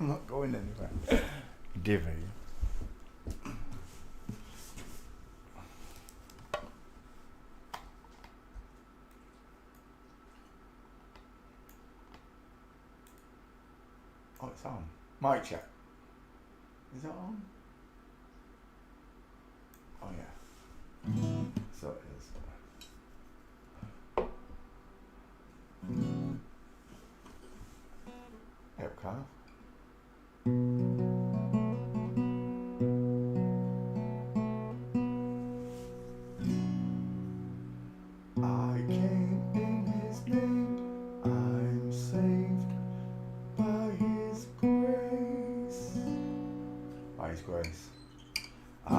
I'm not going anywhere. Divvy. Oh, it's on. Mic check. Is it on? Oh yeah. So it is. Yep, Carl. I came in his name, I'm saved by his grace. By his grace. I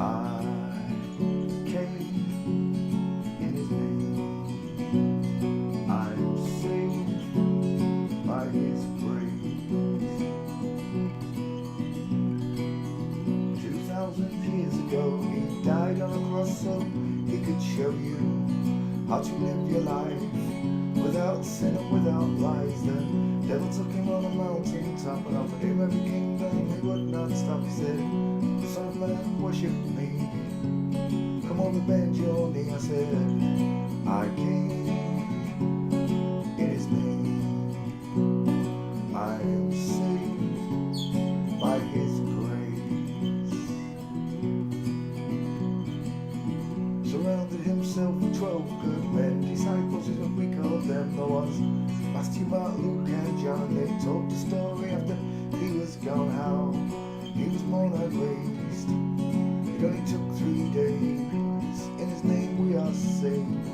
came in his name, I'm saved by his grace. 2,000 years ago he died on a cross so he could show you how to live your life without sin and without lies. The devil took him on a mountain top and offered him every kingdom he would not stop. He said, son of man, worship me, come on and bend your knee. I said, I came in his name, I am saved by his grace. Surrounded himself with 12 good men, disciples is what we call them. There was Matthew, Mark, Luke and John. They told the story after he was gone, how he was born and raised. It only took 3 days. In his name we are saved,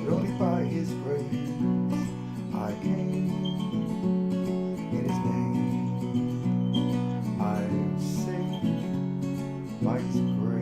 but only by his grace. I came in his name, I am saved by his grace.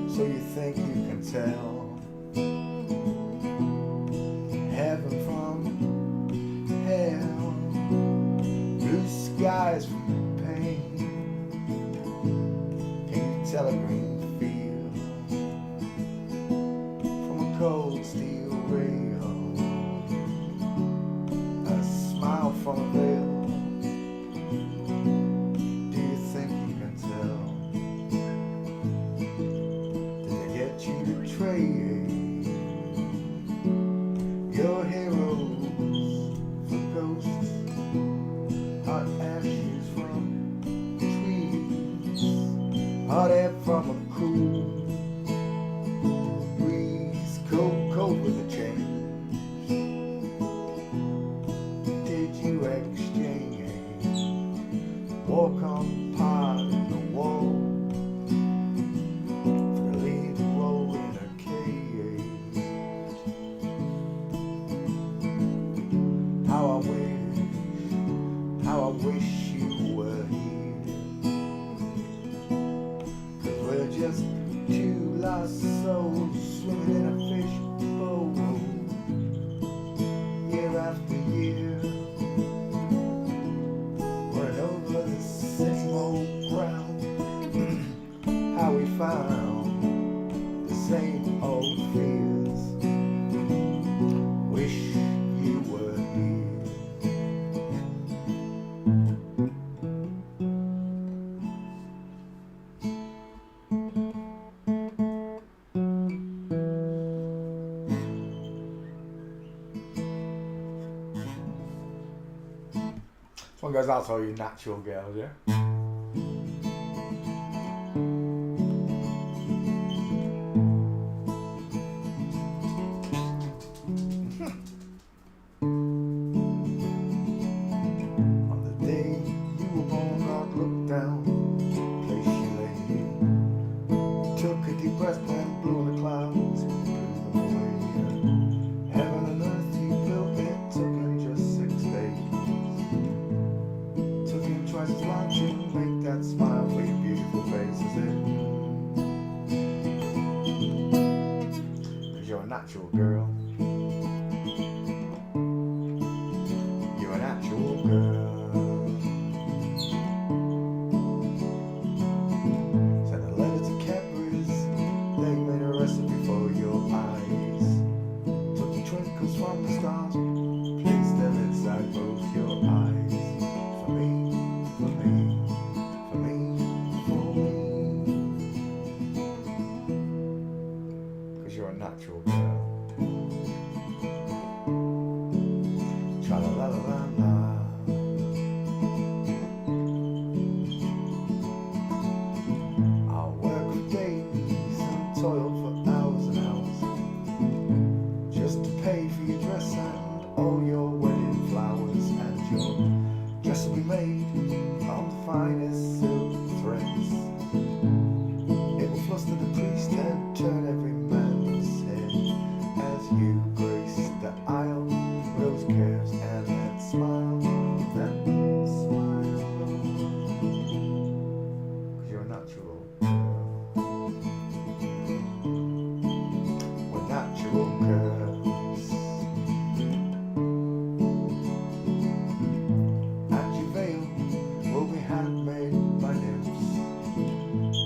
So you think you can tell heaven from hell, blue skies from pain? Can you tell a green field from a cold steel rail, a smile from a veil? Do you think you can tell? You trade your heroes for ghosts, hot ashes from one goes out to all you natural girls, yeah? On the day you were born, God looked down, place you lay. Took a deep breath and blew in the clouds, blew them away. Heaven and earth you built, it took him just 6 days. Took him twice as long to make that smile for your beautiful face, is it? 'Cause you're a natural girl. You're a natural girl. Sent a letter to Cadbury's, they made a recipe for your eyes. Took the twinkles from the stars, placed them inside both your eyes. For me, for me, for me, for me. 'Cause you're a natural girl. Tra la la la la la. I'll work for days and toil for hours and hours, just to pay for your dress and all your wedding flowers. And your dress will be made of the finest silk threads. It will fluster the priest and turn every man's head as you grace the aisle, rose curves and that smile, that smile. 'Cause you're a natural girl. We're natural girls. And your veil will be handmade by nymphs.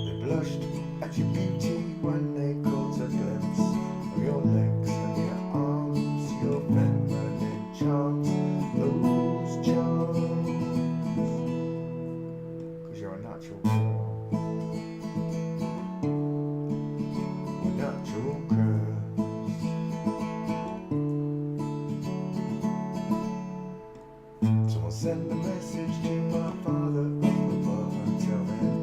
They blushed at your beauty when they caught a glimpse of your legs and your arms, your feminine charms, those charms. 'Cause you're a natural girl. We're natural girls. Someone send a message to my father up above and tell him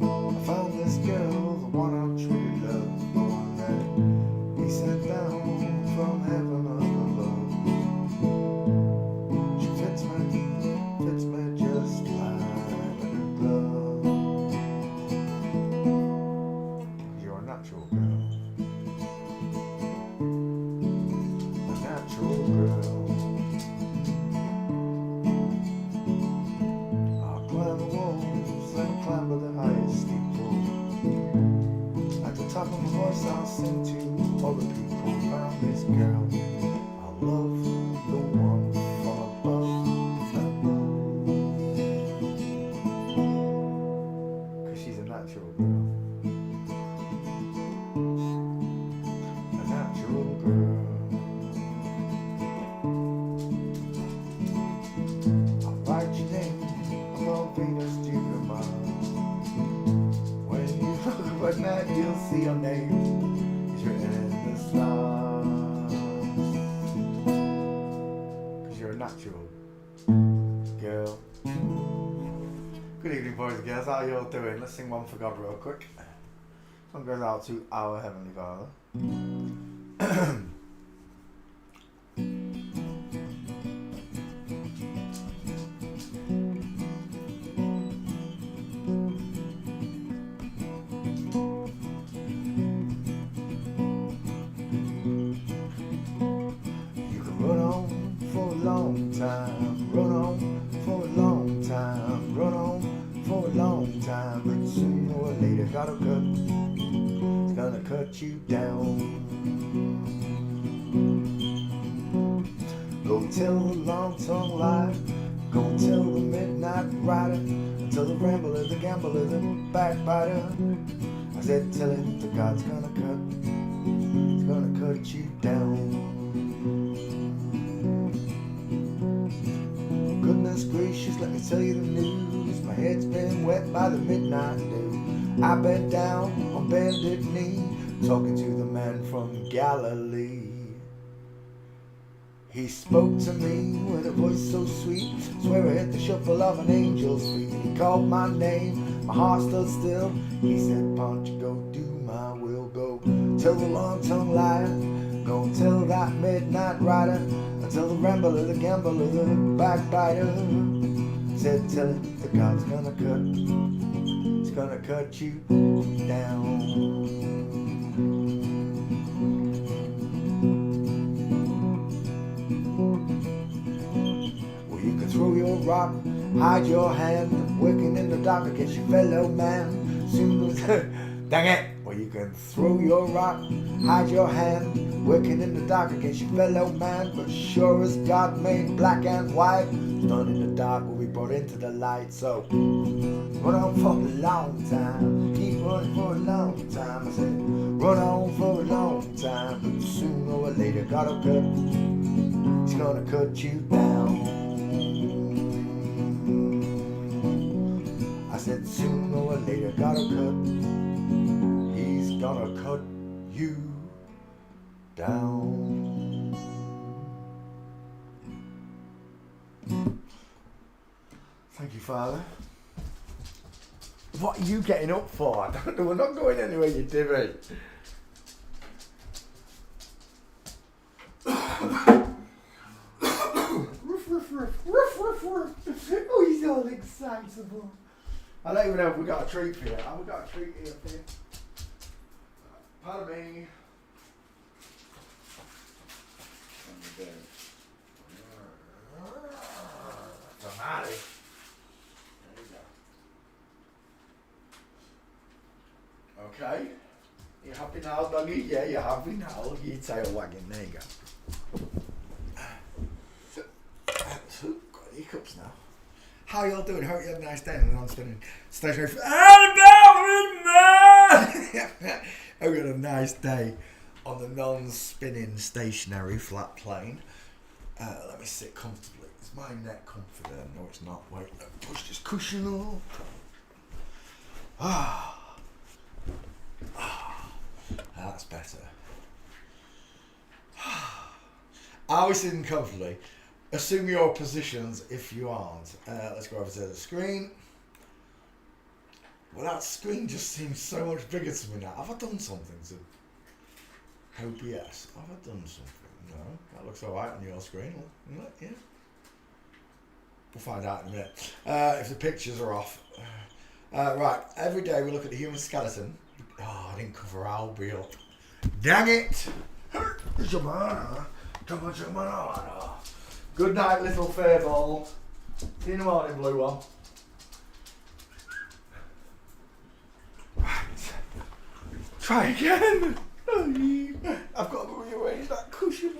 I found this girl, the one I truly love, the one that he sent down from heaven up above. She fits me just like a glove. 'Cause you're a natural girl. A natural girl. I'll climb the walls and climb by the highest steeple. At the top of my voice I'll sing to all the people. Found this girl, I'll love the one from above, above. 'Cause she's a natural girl. A natural girl. I'll write your name on Venus to your mind. When you look up at night, you'll see your name is written in the stars. 'Cause you're a natural girl. Good evening, boys and girls. How you all doing? Let's sing one for God real quick. This one goes out to our Heavenly Father. Run on for a long time, run on for a long time, run on for a long time, but sooner or later gotta cut, it's gonna cut you down. Go tell the long-tongued lie, go tell the midnight rider, tell the rambler, the gambler, the backbiter. I said tell him that God's gonna cut, it's gonna cut you down. Goodness gracious, let me tell you the news. My head's been wet by the midnight dew. I bent down on bended knee, talking to the man from Galilee. He spoke to me with a voice so sweet, swear I hit the shuffle of an angel's feet. He called my name, my heart stood still. He said, "Punch, go do my will, go tell the long-tongued liar, go tell that midnight rider, tell the rambler, the gambler, the backbiter." Said, "Tell it, the God's gonna cut you down." You can throw your rock, hide your hand, working in the dark against your fellow man. Soon as dang it! Well, you can throw your rock, hide your hand, working in the dark against your fellow man. But sure as God made black and white, none in the dark will be brought into the light. So run on for a long time, keep running for a long time. I said, run on for a long time, but sooner or later, He's gonna cut you down. I said, sooner or later, He's gonna cut you down. Thank you, Father. What are you getting up for? We're not going anywhere, you divvy. Oh, he's all excitable. I don't even know if we got a treat for you. Have we got a treat here for you? Pardon me. Dramatic. There you go. Okay. You happy now, doggy? Yeah, you're happy now. You tail wagging. There you go. Got hiccups now. How y'all doing? Hope you had a nice day on the non-spinning stationary. Hope you had a nice day on the non-spinning stationary flat plane. Let me sit comfortably. Is my neck comfy there? No, it's not. Wait, let me push this cushion up. That's better. Are we sitting comfortably? Assume your positions if you aren't. Let's go over to the screen. Well, that screen just seems so much bigger to me now. Have I done something to OBS? Have I done something? No, that looks alright on your screen. Yeah. We'll find out in a minute. If the pictures are off. Right, every day we look at the human skeleton. Oh, I didn't cover Albie up. Dang it! Good night, little fairball. See you in the morning, blue one. Right. Try again. I've got to rearrange that cushion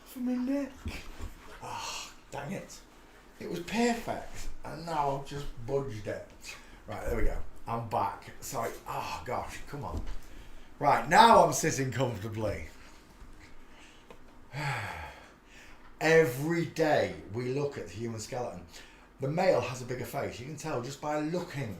for my neck. Oh, dang it. It was perfect. And now I've just budged it. Right, there we go. I'm back. Sorry. Oh, gosh. Come on. Right, now I'm sitting comfortably. Every day we look at the human skeleton. The male has a bigger face. You can tell just by looking.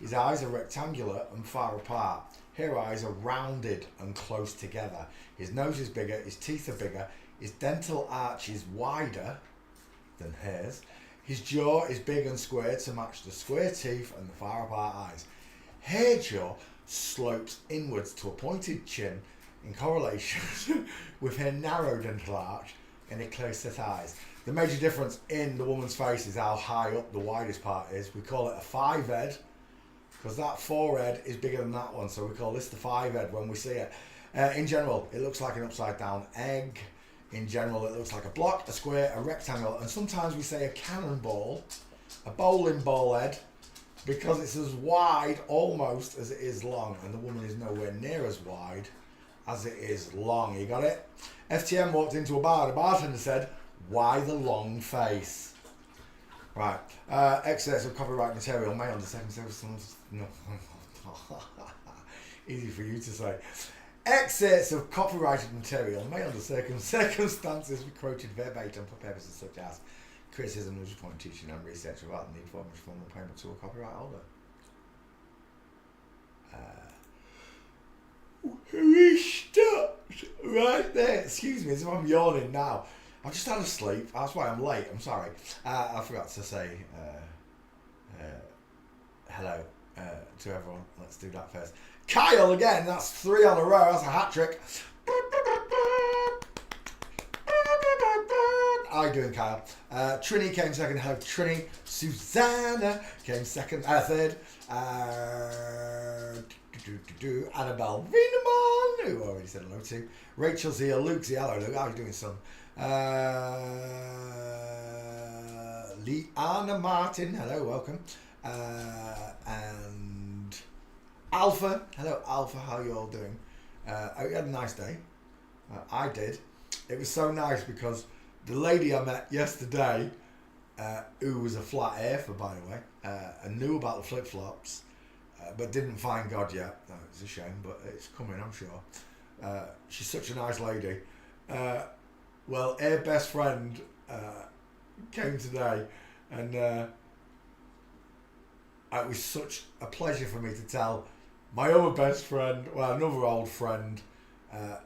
His eyes are rectangular and far apart. Her eyes are rounded and close together. His nose is bigger, his teeth are bigger, his dental arch is wider than hers. His jaw is big and squared to match the square teeth and the far apart eyes. Her jaw slopes inwards to a pointed chin in correlation with her narrow dental arch and her close-set eyes. The major difference in the woman's face is how high up the widest part is. We call it a five-head because that forehead is bigger than that one, so we call this the five-head when we see it. In general, it looks like an upside-down egg. In general, it looks like a block, a square, a rectangle, and sometimes we say a cannonball, a bowling ball head, because it's as wide almost as it is long, and the woman is nowhere near as wide as it is long. You got it? FTM walked into a bar, the bartender said, "Why the long face?" Right. Excerpts of copyright material made under circumstances. No. Easy for you to say. Excerpts of copyrighted material made under circumstances quoted verbatim for purposes such as criticism, point, teaching, and research about the need for much formal payment to a copyright holder. We stopped right there. Excuse me, as if I'm yawning now. I just had a sleep. That's why I'm late. I'm sorry. I forgot to say hello to everyone. Let's do that first. Kyle again. That's 3 on a row. That's a hat trick. How are you doing, Kyle? Trini came second. Hello, Trini. Susanna came third. Annabelle Wienemann, who I already said hello to. Rachel's here. Luke's here. Hello, Luke. How are you doing, son? Leanna Martin. Hello, welcome. And Alpha. Hello, Alpha. How are you all doing? I hope you had a nice day. I did. It was so nice because the lady I met yesterday, who was a flat earther, by the way, and knew about the flip-flops, but didn't find God yet. No, it's a shame, but it's coming, I'm sure. She's such a nice lady. Well, her best friend came today, and it was such a pleasure for me to tell my other best friend, well, another old friend,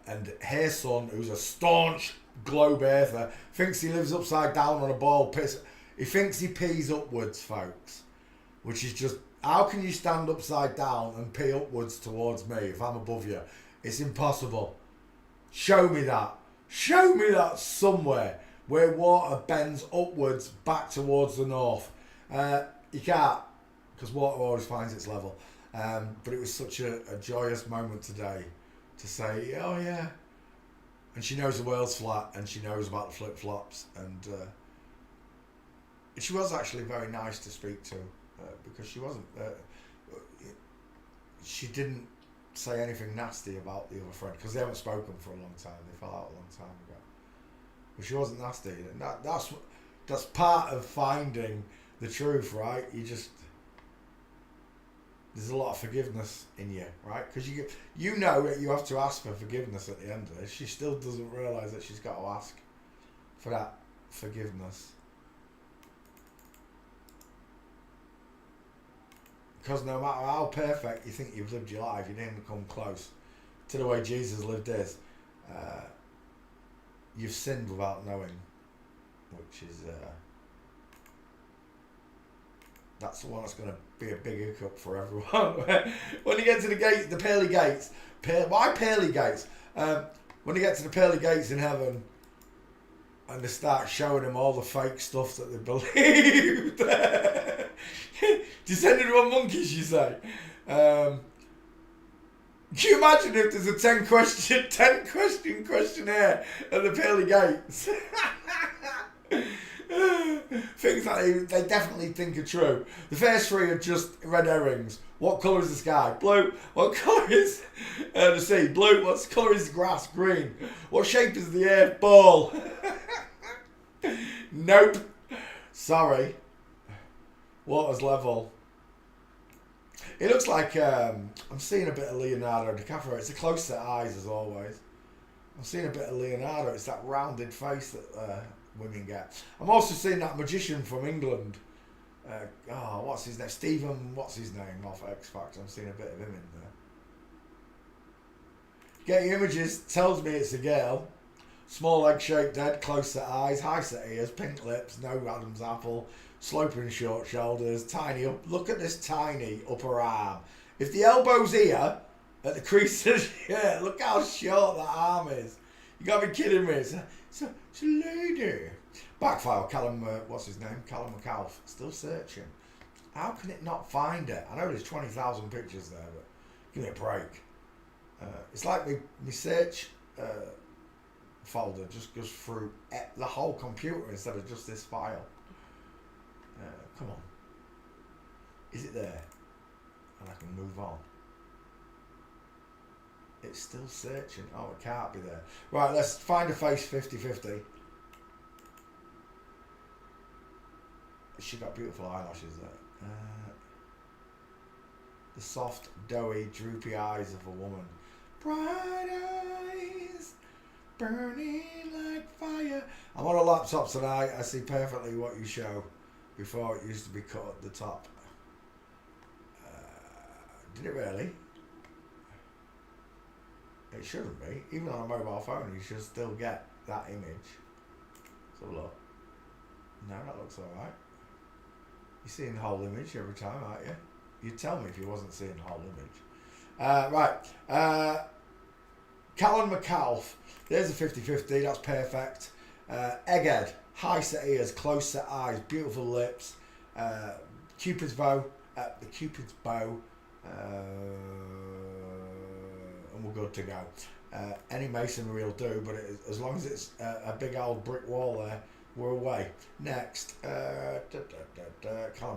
and her son, who's a staunch globe earther, thinks he lives upside down on a ball piss. He thinks he pees upwards, folks, which is just, how can you stand upside down and pee upwards towards me if I'm above you? It's impossible. Show me that. Show me that somewhere where water bends upwards back towards the north. You can't, because water always finds its level. But it was such a joyous moment today to say, oh yeah. And she knows the world's flat, and she knows about the flip-flops, and she was actually very nice to speak to, because she wasn't, she didn't say anything nasty about the other friend, because they haven't spoken for a long time. They fell out a long time ago. But she wasn't nasty, and that's part of finding the truth, right? There's a lot of forgiveness in you, right? Because you know that you have to ask for forgiveness at the end of this. She still doesn't realise that she's got to ask for that forgiveness. Because no matter how perfect you think you've lived your life, you didn't come close to the way Jesus lived his. You've sinned without knowing, which is that's the one that's going to be a big hiccup for everyone. When you get to the gates, the pearly gates, why pearly gates? When you get to the pearly gates in heaven, and they start showing them all the fake stuff that they believed. Descended on monkeys, you say? Can you imagine if there's a 10 question questionnaire at the pearly gates? Things that they definitely think are true. The first 3 are just red herrings. What colour is the sky? Blue. What colour is the sea? Blue. What colour is the grass? Green. What shape is the earth? Ball. Nope. Sorry. Water's level. It looks like I'm seeing a bit of Leonardo DiCaprio. It's a close set eyes as always. I'm seeing a bit of Leonardo. It's that rounded face that women get. I'm also seeing that magician from England. What's his name? Stephen, what's his name off X Factor? I'm seeing a bit of him in there. Getting images tells me it's a girl. Small egg-shaped head, close set eyes, high set ears, pink lips, no Adam's apple, sloping short shoulders, tiny up. Look at this tiny upper arm. If the elbow's here at the crease of the shirt, look how short that arm is. You gotta be kidding me. It's a lady. Backfile, Callum, what's his name? Callum McAuliffe. Still searching. How can it not find it? I know there's 20,000 pictures there, but give me a break. It's like me search folder just goes through the whole computer instead of just this file. Come on. Is it there? And I can move on. It's still searching. Oh, it can't be there. Right, let's find a face 50-50. She got beautiful eyelashes there. The soft, doughy, droopy eyes of a woman. Bright eyes, burning like fire. I'm on a laptop tonight. I see perfectly what you show. Before it used to be cut at the top. Did it really? It shouldn't be. Even on a mobile phone, you should still get that image. have a look. No, that looks alright. You're seeing the whole image every time, aren't you? You'd tell me if you wasn't seeing the whole image. Right. Callum McAuliffe. There's a 50-50. That's perfect. Egghead. High set ears, close set eyes, beautiful lips. Cupid's bow. The Cupid's bow. And we're good to go. Any masonry will do, but as long as it's a big old brick wall there, we're away. Next, Callum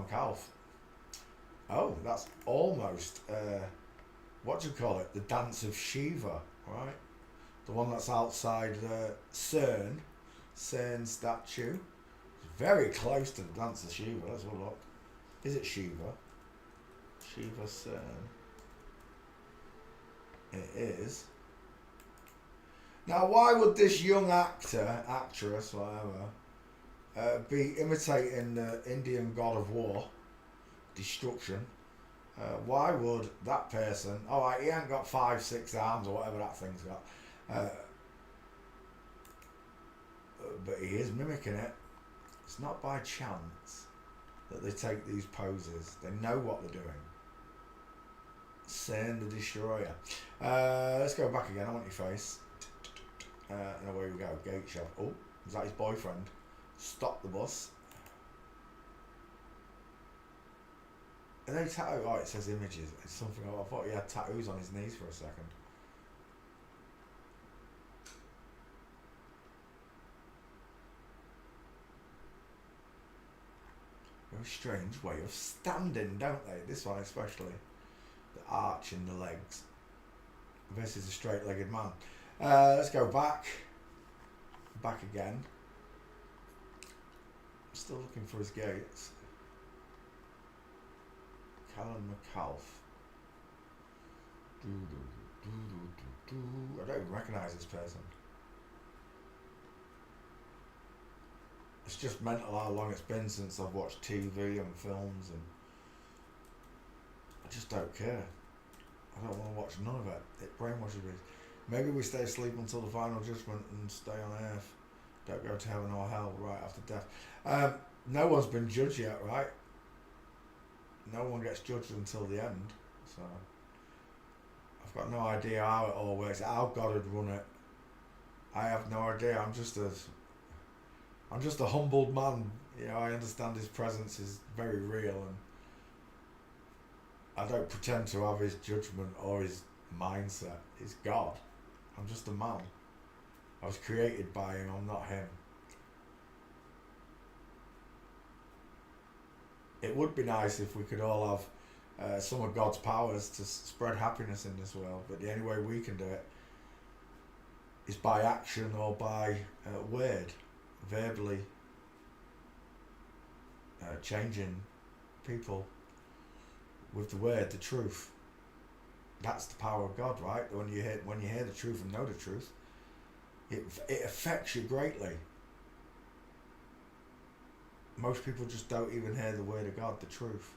McAuliffe. Oh, that's almost, what do you call it? The Dance of Shiva, right? The one that's outside CERN statue. It's very close to the Dance of Shiva. Let's have a look. Is it Shiva? Shiva CERN. It is. Now, why would this young actress, whatever, be imitating the Indian god of war, destruction? Why would that person? Oh, he ain't got 5, 6 arms or whatever that thing's got, but he is mimicking it. It's not by chance that they take these poses. They know what they're doing. Send the Destroyer. Let's go back again. I want your face. And away we go. Gate shop. Oh, is that his boyfriend? Stop the bus. Are they tattoo? Oh, it says images. It's something. I thought he had tattoos on his knees for a second. Very strange way of standing, don't they? This one especially. The arch in the legs. This is a straight-legged man. Let's go back. Back again. Still looking for his gates. Callum McAuliffe. I don't even recognise this person. It's just mental how long it's been since I've watched TV and films, and I just don't care. I don't want to watch none of it. It brainwashes me. Maybe we stay asleep until the final judgment and stay on earth. Don't go to heaven or hell right after death. No one's been judged yet, right? No one gets judged until the end. So I've got no idea how it all works, how God would run it. I have no idea. I'm just a humbled man. You know, I understand his presence is very real, and I don't pretend to have his judgment or his mindset. He's God. I'm just a man. I was created by him, I'm not him. It would be nice if we could all have some of God's powers to spread happiness in this world, but the only way we can do it is by action or by word, verbally changing people with the word, the truth. That's the power of God, right? When you hear the truth and know the truth, it affects you greatly. Most people just don't even hear the word of God, the truth.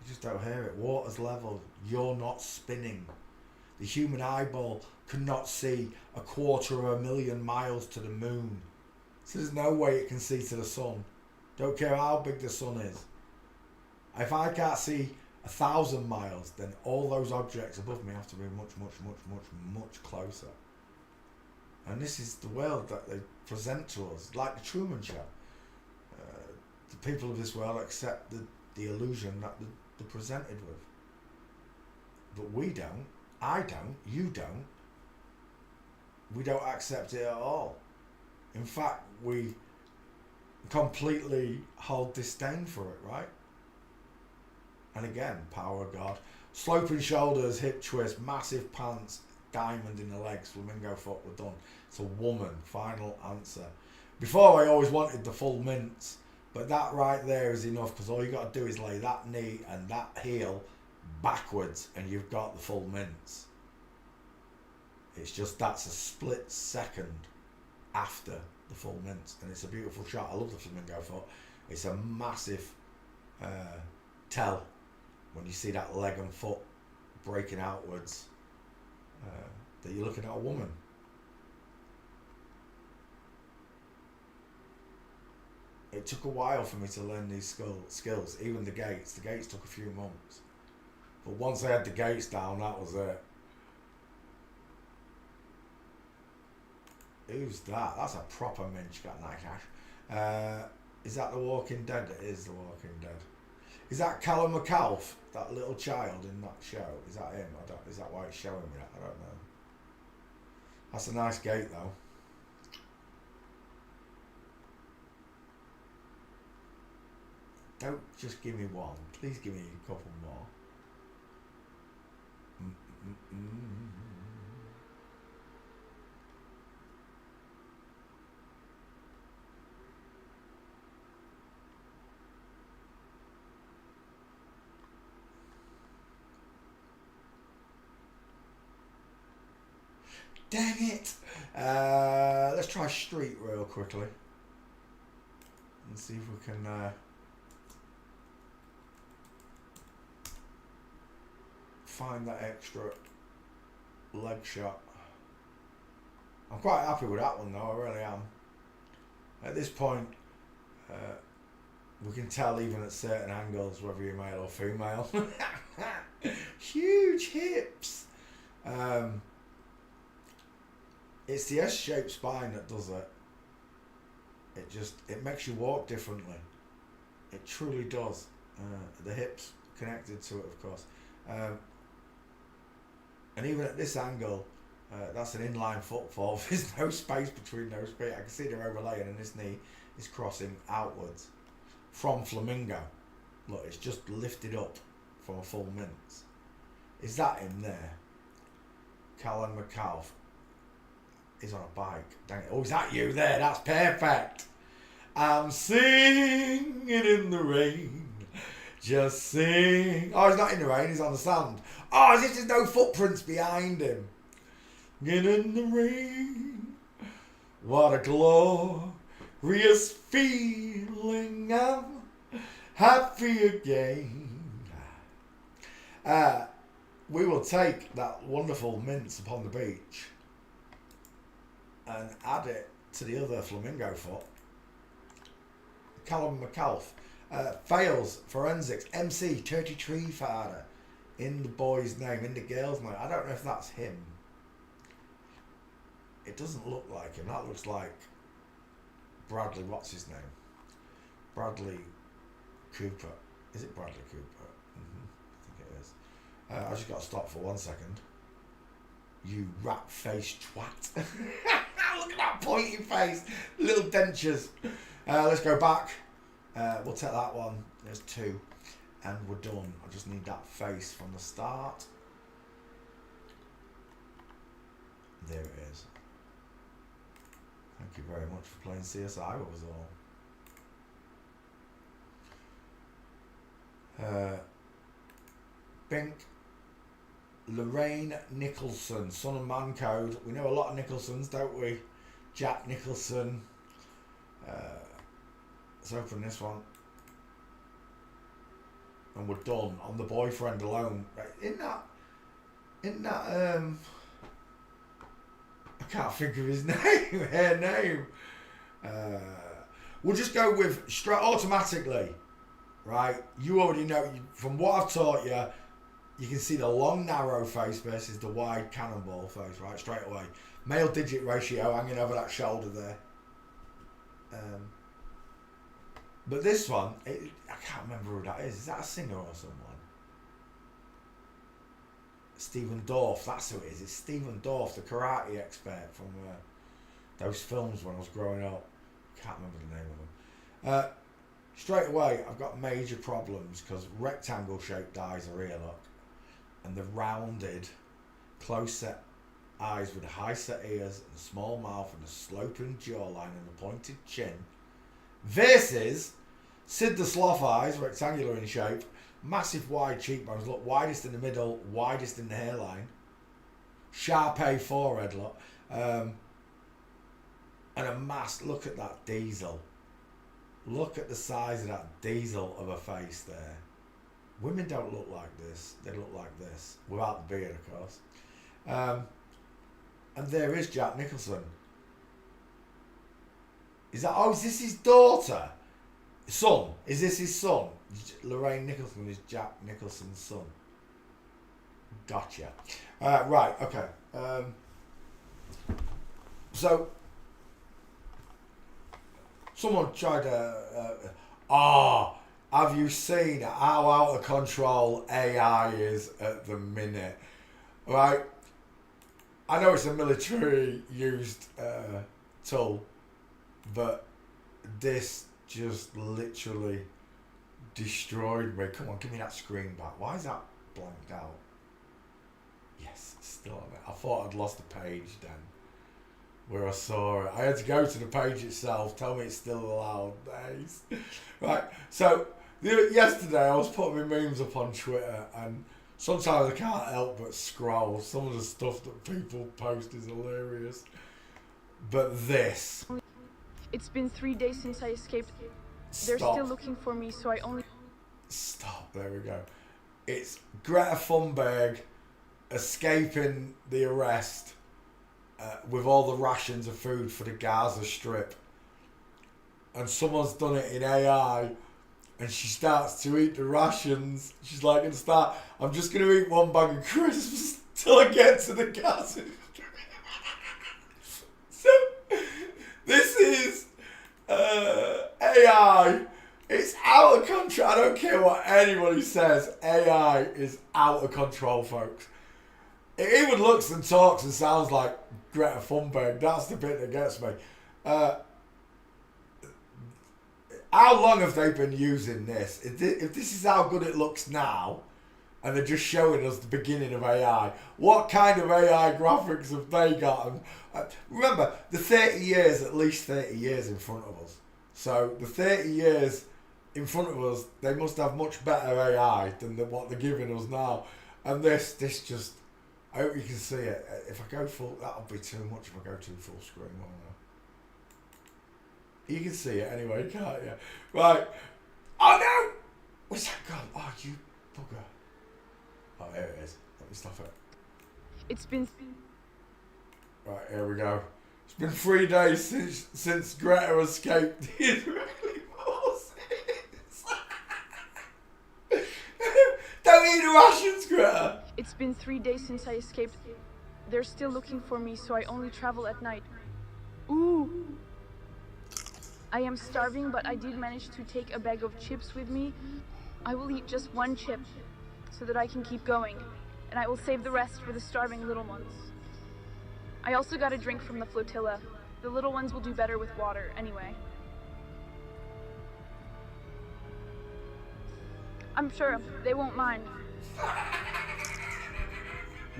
You just don't hear it. Water's level. You're not spinning. The human eyeball cannot see 250,000 miles to the moon. So there's no way it can see to the sun. Don't care how big the sun is. If I can't see 1,000 miles, then all those objects above me have to be much closer. And this is the world that they present to us, like the Truman Show. The people of this world accept the illusion that they're presented with. But we don't, I don't, you don't. We don't accept it at all. In fact, we completely hold disdain for it, right? And again, power of God. Sloping shoulders, hip twist, massive pants, diamond in the legs, flamingo foot, we're done. It's a woman, final answer. Before I always wanted the full mince, but that right there is enough, because all you got to do is lay that knee and that heel backwards and you've got the full mince. It's just that's a split second after the full mince, and it's a beautiful shot. I love the flamingo foot. It's a massive tell when you see that leg and foot breaking outwards that you're looking at a woman. It took a while for me to learn these skills. Even the gates. The gates took a few months. But once I had the gates down, that was it. Who's that? That's a proper minch, got nice hash. Is that The Walking Dead? It is The Walking Dead. Is that Callum McAuliffe, that little child in that show? Is that him? Is that why it's showing me that? I don't know. That's a nice gate though. Don't just give me one. Please give me a couple more. Dang it! Let's try street real quickly and see if we can find that extra leg shot. I'm quite happy with that one though, I really am. At this point, we can tell even at certain angles whether you're male or female. Huge hips! It's the S-shaped spine that does it. It makes you walk differently. It truly does. The hips connected to it, of course. And even at this angle, that's an inline footfall. There's no space between those feet. I can see they're overlaying and this knee is crossing outwards from Flamingo. Look, it's just lifted up from a full mince. Is that him there? Callum McAuliffe is on a bike. Dang it. Oh, is that you there? That's perfect. I'm singing in the rain. Just sing. Oh, he's not in the rain. He's on the sand. Oh, as if there's no footprints behind him. Get in the rain. What a glorious feeling. I'm happy again. We will take that wonderful mince upon the beach and add it to the other flamingo foot. Callum McAuliffe fails forensics. MC 33 father in the boy's name, in the girl's name. I don't know if that's him. It doesn't look like him. That looks like Bradley. What's his name? Bradley Cooper. Is it Bradley Cooper? I think it is. I just got to stop for 1 second. You rat-faced twat. Look at that pointy face. Little dentures. Let's go back. We'll take that one. There's 2. And we're done. I just need that face from the start. There it is. Thank you very much for playing CSI with us all. Bink. Lorraine Nicholson, Son of Man Code. We know a lot of Nicholsons, don't we? Jack Nicholson. Let's open this one. And we're done on the boyfriend alone. Isn't that I can't think of his name, her name. We'll just go with straight automatically, right? You already know, from what I've taught you, you can see the long narrow face versus the wide cannonball face, right? Straight away. Male digit ratio hanging over that shoulder there. But this one, I can't remember who that is. Is that a singer or someone? Stephen Dorff, that's who it is. It's Stephen Dorff, the karate expert from those films when I was growing up. Can't remember the name of them. Straight away, I've got major problems because rectangle shaped eyes are here, look. And the rounded, close set eyes with high set ears and a small mouth and a sloping jawline and a pointed chin. Versus Sid the Sloth eyes, rectangular in shape, massive wide cheekbones, look, widest in the middle, widest in the hairline, Sharpay forehead, look, and a mass. Look at that diesel. Look at the size of that diesel of a face there. Women don't look like this. They look like this, without the beard, of course. And there is Jack Nicholson. Is this his daughter? Son. Is this his son? Lorraine Nicholson is Jack Nicholson's son. Gotcha. Right, okay. So, someone tried to... have you seen how out of control AI is at the minute? Right? I know it's a military used tool, but this just literally destroyed me. Come on, give me that screen back. Why is that blanked out? Yes, it's still on it. I thought I'd lost the page then, where I saw it. I had to go to the page itself, tell me it's still allowed. Nice. Right, so yesterday I was putting my memes up on Twitter, and sometimes I can't help but scroll. Some of the stuff that people post is hilarious. But this. It's been 3 days since I escaped. They're Stop. still looking for me, so I only... Stop, there we go. It's Greta Thunberg escaping the arrest with all the rations of food for the Gaza Strip. And someone's done it in AI, and she starts to eat the rations. She's like, I'm just going to eat one bag of crisps till I get to the Gaza Strip. So, this is AI. It's out of control. I don't care what anybody says. AI is out of control, folks. It even looks and talks and sounds like Greta Thunberg. That's the bit that gets me. How long have they been using this? If this is how good it looks now, and they're just showing us the beginning of AI, what kind of AI graphics have they got? And, remember, the 30 years, at least 30 years in front of us. So the 30 years in front of us, they must have much better AI than what they're giving us now. And this just, I hope you can see it. If I go full, that'll be too much if I go too full screen, won't I? You can see it anyway, can't you? Right. Oh no! Where's that gone? Oh, you bugger. Oh, there it is. Let me stop it. It's been... Right, here we go. It's been 3 days since Greta escaped the Israeli forces. Don't eat the rations, Greta! It's been 3 days since I escaped. They're still looking for me, so I only travel at night. Ooh! I am starving, but I did manage to take a bag of chips with me. I will eat just one chip, so that I can keep going, and I will save the rest for the starving little ones. I also got a drink from the flotilla. The little ones will do better with water, anyway. I'm sure they won't mind.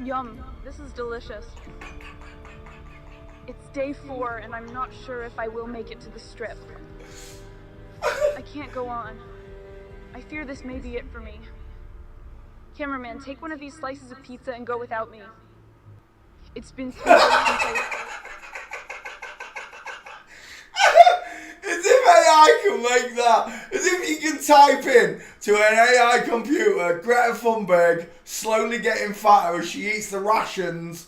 Yum, this is delicious. It's day 4, and I'm not sure if I will make it to the strip. I can't go on. I fear this may be it for me. Cameraman, take one of these slices of pizza and go without me. It's been 3 days since I... As if AI can make that. As if you can type in to an AI computer, Greta Thunberg slowly getting fatter as she eats the rations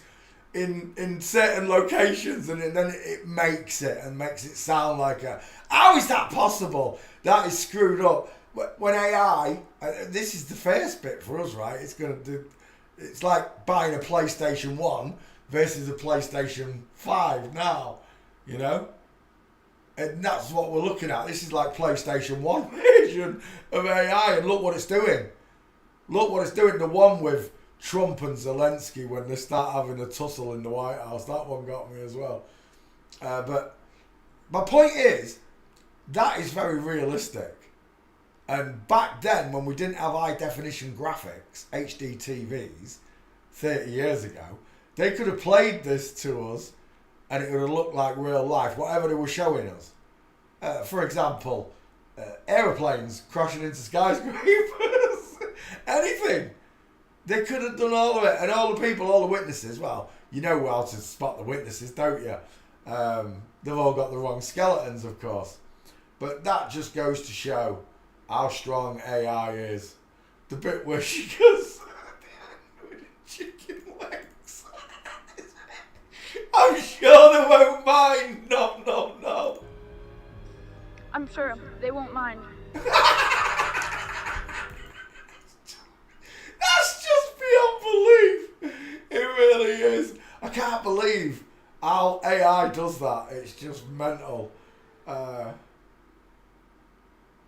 in certain locations, and then it makes it and makes it sound like a... How is that possible? That is screwed up. When AI, this is the first bit for us, right? It's going to do... It's like buying a PlayStation 1 versus a PlayStation 5 now, you know? And that's what we're looking at. This is like PlayStation 1 version of AI, and look what it's doing. Look what it's doing. The one with Trump and Zelensky when they start having a tussle in the White House. That one got me as well. But my point is, that is very realistic. And back then, when we didn't have high definition graphics, HD TVs, 30 years ago, they could have played this to us and it would have looked like real life, whatever they were showing us. For example, aeroplanes crashing into skyscrapers, anything. They could have done all of it, and all the people, all the witnesses, well, you know how to spot the witnesses, don't you? They've all got the wrong skeletons, of course. But that just goes to show how strong AI is. The bit where she goes with the chicken legs. I'm sure they won't mind. No. I'm sure they won't mind. That's just beyond belief. It really is. I can't believe how AI does that. It's just mental.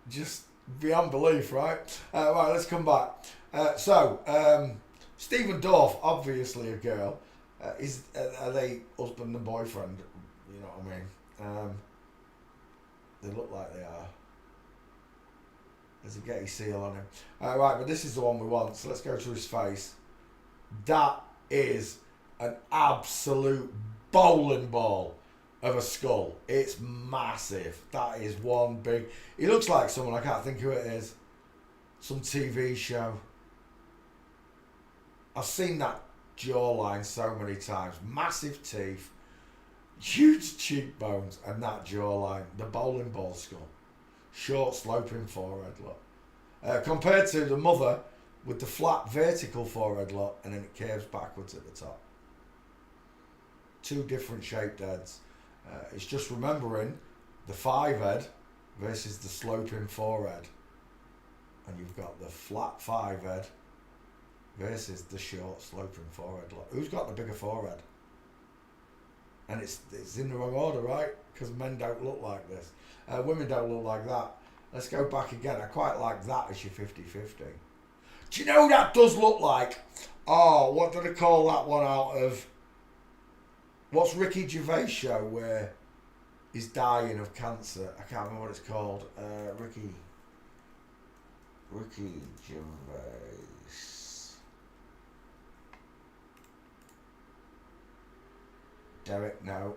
Just beyond belief, right? Right, let's come back. Stephen Dorff, obviously a girl. Are they husband and boyfriend? You know what I mean? They look like they are. There's a Getty seal on him. Right, but this is the one we want. So let's go to his face. That is an absolute bowling ball of a skull. It's massive. That is one big... He looks like someone, I can't think who it is. Some TV show. I've seen that jawline so many times. Massive teeth. Huge cheekbones and that jawline. The bowling ball skull. Short sloping forehead look. Compared to the mother with the flat vertical forehead look and then it curves backwards at the top. Two different shaped heads. It's just remembering the 5 head versus the sloping forehead. And you've got the flat 5 head versus the short sloping forehead look. Who's got the bigger forehead? And it's in the wrong order, right? Because men don't look like this. Women don't look like that. Let's go back again. I quite like that as your 50-50. Do you know what that does look like? Oh, what did I call that one out of? What's Ricky Gervais show where he's dying of cancer? I can't remember what it's called. Ricky Gervais. Derek, no.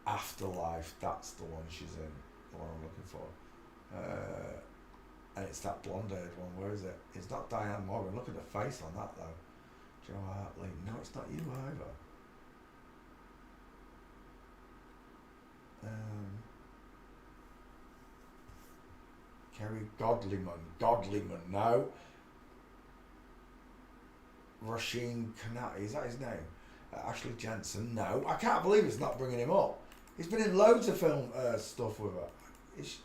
Afterlife, that's the one she's in, the one I'm looking for. And it's that blonde-haired one, where is it? It's not Diane Morgan, look at the face on that though. Joe Hartley, no it's not you either. Kerry Godliman, no. Rasheen Kanati, is that his name? Ashley Jensen, no. I can't believe it's not bringing him up. He's been in loads of film stuff with her.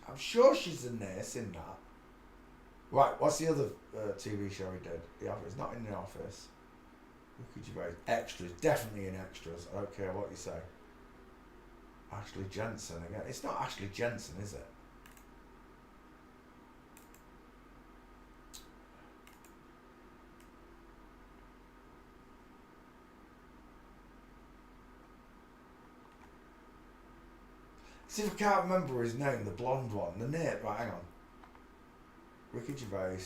I'm sure she's a nurse in that. Right, what's the other TV show he did? It's not in The Office. Ricky Gervais. Extras, definitely in Extras. I don't care what you say. Ashley Jensen again. It's not Ashley Jensen, is it? See if I can't remember his name, the blonde one, the name. Right, hang on. Ricky Gervais.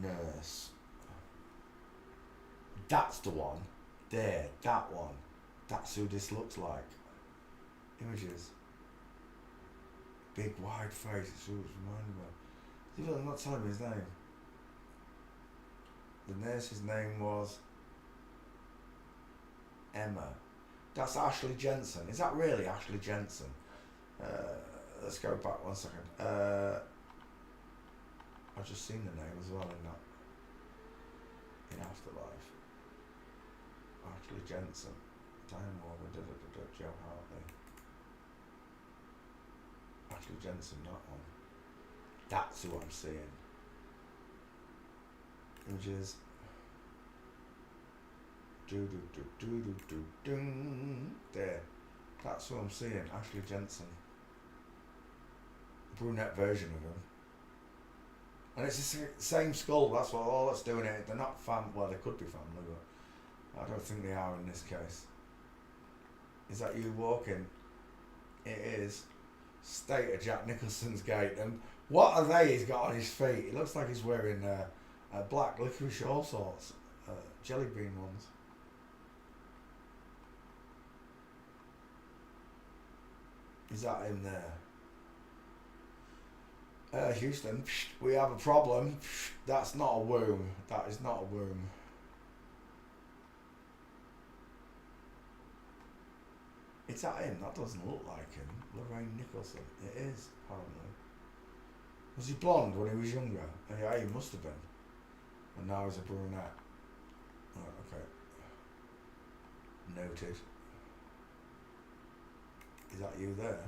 Nurse. That's the one. There, that one. That's who this looks like. Images. Big wide face. It's who it's reminding me of. See, I'm not telling me his name. The nurse's name was Emma. That's Ashley Jensen. Is that really Ashley Jensen? Let's go back 1 second. I've just seen the name as well in that. In Afterlife. Ashley Jensen. Diane Morgan. Joe Hartley. Ashley Jensen, that one. That's who I'm seeing. Images. There. That's what I'm seeing. Ashley Jensen. Brunette version of him. And it's the same skull. That's what all that's doing it. They're not well, they could be family, but I don't think they are in this case. Is that you walking? It is. State of Jack Nicholson's gate. And what are they he's got on his feet? It looks like he's wearing black licorice all sorts. Jelly bean ones. Is that in there? Houston, we have a problem. That's not a womb. That is not a womb. Is that him? That doesn't look like him. Lorraine Nicholson. It is, apparently. Was he blonde when he was younger? Yeah, he must have been. And now he's a brunette. Oh, okay. Noted. Is that you there?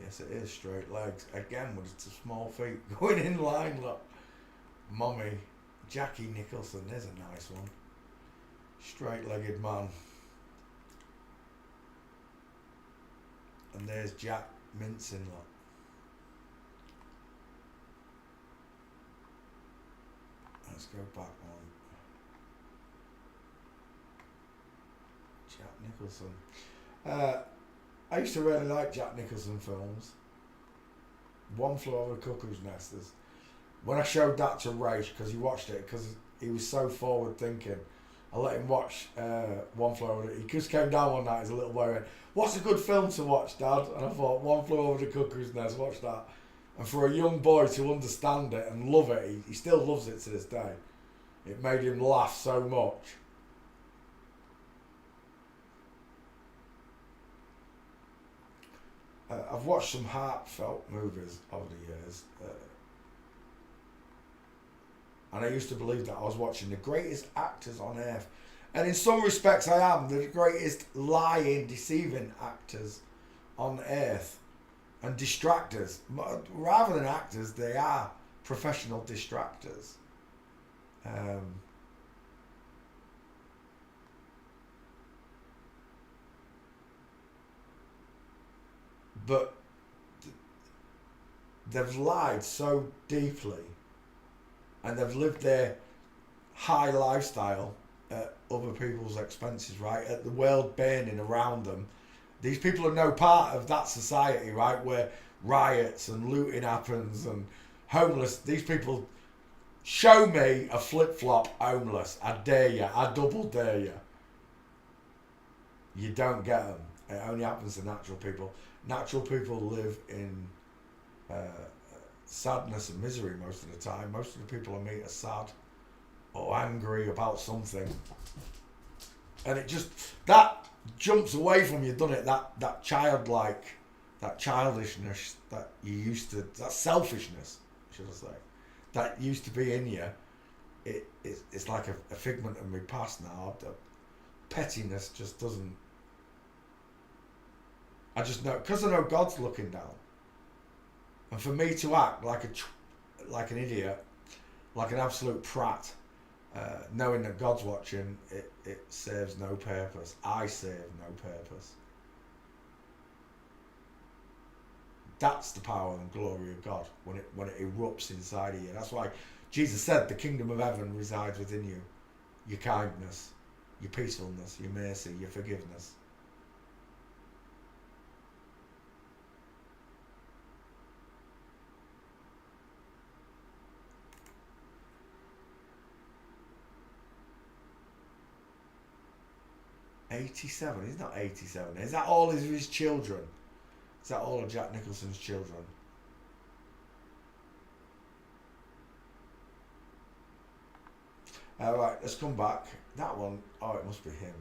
Yes, it is. Straight legs. Again, with the small feet. Going in line, look. Mummy. Jackie Nicholson. There's a nice one. Straight-legged man. And there's Jack mincing, look. Let's go back one. Jack Nicholson. I used to really like Jack Nicholson films. One Flew Over the Cuckoo's Nest. When I showed that to Rach, because he watched it, because he was so forward thinking, I let him watch One Flew Over. He just came down one night as a little boy and went, "What's a good film to watch, Dad?" And I thought, One Flew Over the Cuckoo's Nest, watch that. And for a young boy to understand it and love it, he still loves it to this day. It made him laugh so much. I've watched some heartfelt movies over the years. And I used to believe that I was watching the greatest actors on earth. And in some respects I am the greatest lying, deceiving actors on earth. And distractors. Rather than actors, they are professional distractors. But they've lied so deeply, and they've lived their high lifestyle at other people's expenses, right? At the world burning around them. These people are no part of that society, right? Where riots and looting happens and homeless. These people, show me a flip-flop homeless. I dare you. I double dare you. You don't get them. It only happens to natural people. Natural people live in sadness and misery most of the time. Most of the people I meet are sad or angry about something. And it just, that jumps away from you, doesn't it? That childlike, that childishness that you used to, that selfishness, should I say, that used to be in you. It's like a figment of my past now. The pettiness just doesn't. I just know, because I know God's looking down, and for me to act like an idiot, like an absolute prat, knowing that God's watching, it serves no purpose. I serve no purpose. That's the power and glory of God when it erupts inside of you. That's why Jesus said the kingdom of heaven resides within you. Your kindness, your peacefulness, your mercy, your forgiveness. '87. He's not 87. Is that all of his children? Is that all of Jack Nicholson's children? Right, let's come back. That one, oh, it must be him.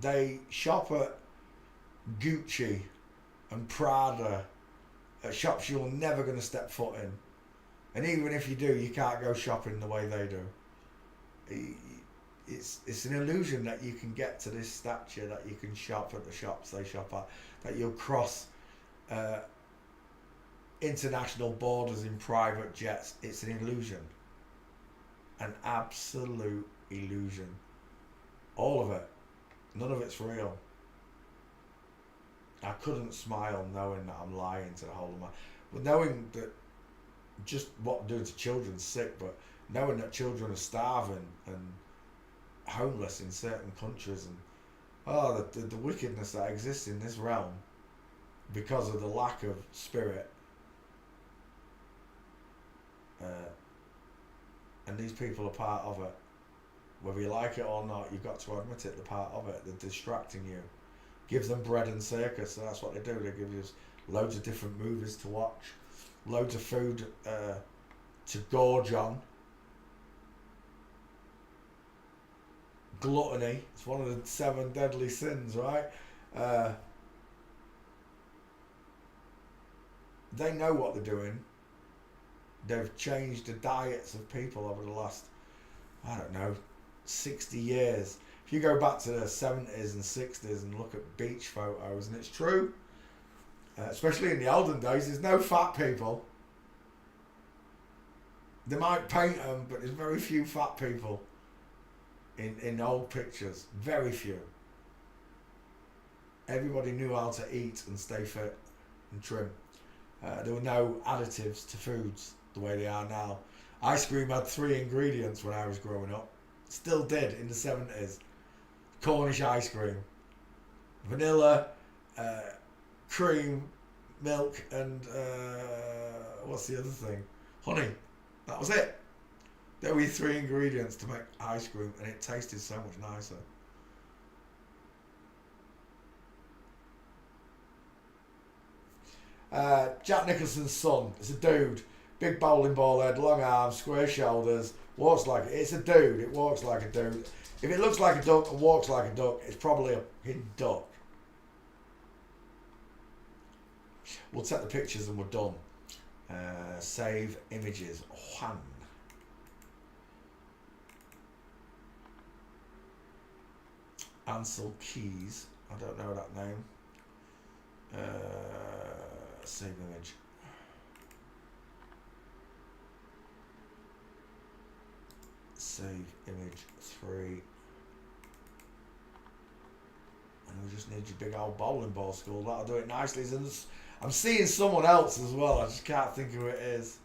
They shop at Gucci and Prada, at shops you're never going to step foot in. And even if you do, you can't go shopping the way they do. It's an illusion that you can get to this stature, that you can shop at the shops they shop at, that you'll cross international borders in private jets. It's an illusion. An absolute illusion. All of it. None of it's real. I couldn't smile knowing that I'm lying to the whole of my... But knowing that just what doing to children's sick, but knowing that children are starving and homeless in certain countries, and the wickedness that exists in this realm because of the lack of spirit, and these people are part of it. Whether you like it or not, you've got to admit it, they're part of it. They're distracting you. Give them bread and circus, so that's what they do. They give you loads of different movies to watch, loads of food to gorge on. Gluttony, it's one of the 7 deadly sins, right? They know what they're doing. They've changed the diets of people over the last, I don't know, 60 years. If you go back to the 70s and 60s and look at beach photos, and it's true, especially in the olden days, there's no fat people. They might paint them, but there's very few fat people in old pictures. Very few. Everybody knew how to eat and stay fit and trim. There were no additives to foods the way they are now. Ice cream had 3 ingredients when I was growing up. Still did in the 70s. Cornish ice cream. Vanilla, cream, milk, and what's the other thing? Honey. That was it. There were 3 ingredients to make ice cream, and it tasted so much nicer. Jack Nicholson's son. It's a dude. Big bowling ball head, long arms, square shoulders. Walks like it. It's a dude. It walks like a dude. If it looks like a duck and walks like a duck, it's probably a hidden duck. We'll take the pictures and we're done. Save images. Juan. Ansel Keys. I don't know that name. Save image. Save image 3. And we just need your big old bowling ball school. That'll do it nicely. I'm seeing someone else as well. I just can't think who it is.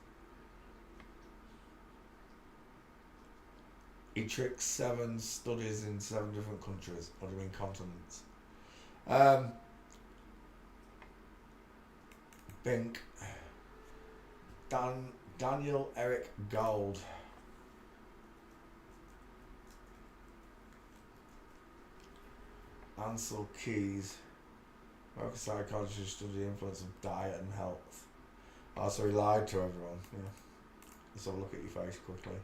He tricks 7 studies in 7 different countries, or do you mean continents? Bink. Daniel Eric Gold. Ansel Keys. American psychologist who studied the influence of diet and health. Oh, so he lied to everyone. Yeah. Let's have a look at your face quickly.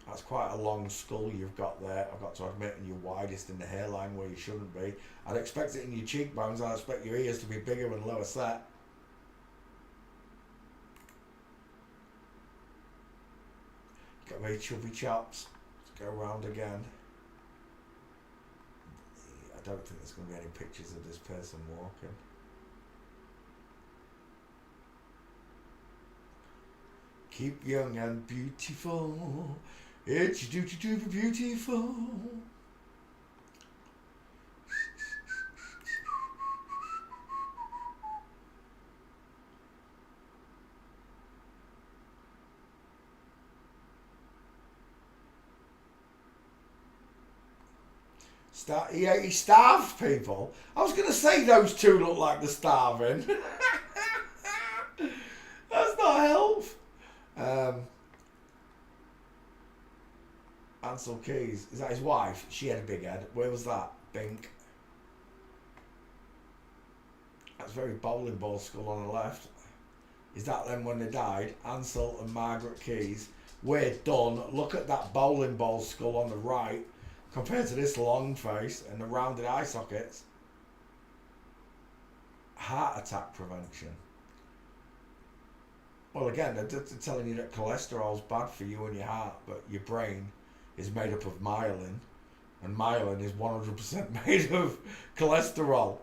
That's quite a long skull you've got there, I've got to admit, and you're widest in the hairline where you shouldn't be. I'd expect it in your cheekbones. I'd expect your ears to be bigger and lower set. Got very chubby chops. Let's go round again. I don't think there's going to be any pictures of this person walking. Keep young and beautiful. It's your duty to be beautiful. He starved people. I was going to say those two look like they're starving. That's not health. Ansel Keys. Is that his wife? She had a big head. Where was that? Bink. That's very bowling ball skull on the left. Is that them when they died? Ansel and Margaret Keys. We're done. Look at that bowling ball skull on the right compared to this long face and the rounded eye sockets. Heart attack prevention. Well, again, they're telling you that cholesterol's bad for you and your heart, but your brain is made up of myelin, and myelin is 100% made of cholesterol.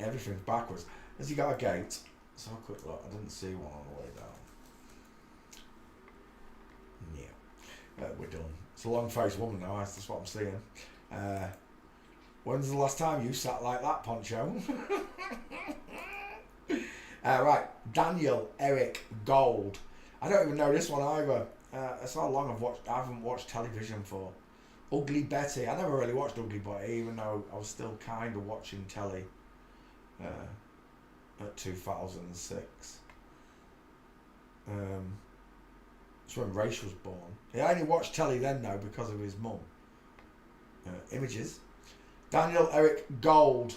Everything's backwards. Has he got a gate? Let's have a quick look. I didn't see one on the way down. Yeah. We're done. It's a long-faced woman now, that's what I'm seeing. When's the last time you sat like that, Poncho? Right, Daniel Eric Gold. I don't even know this one either. That's how long I haven't watched television for. Ugly Betty. I never really watched Ugly Betty, even though I was still kind of watching telly at 2006. That's when Race was born. I only watched telly then though because of his mum. Images. Daniel Eric Gold.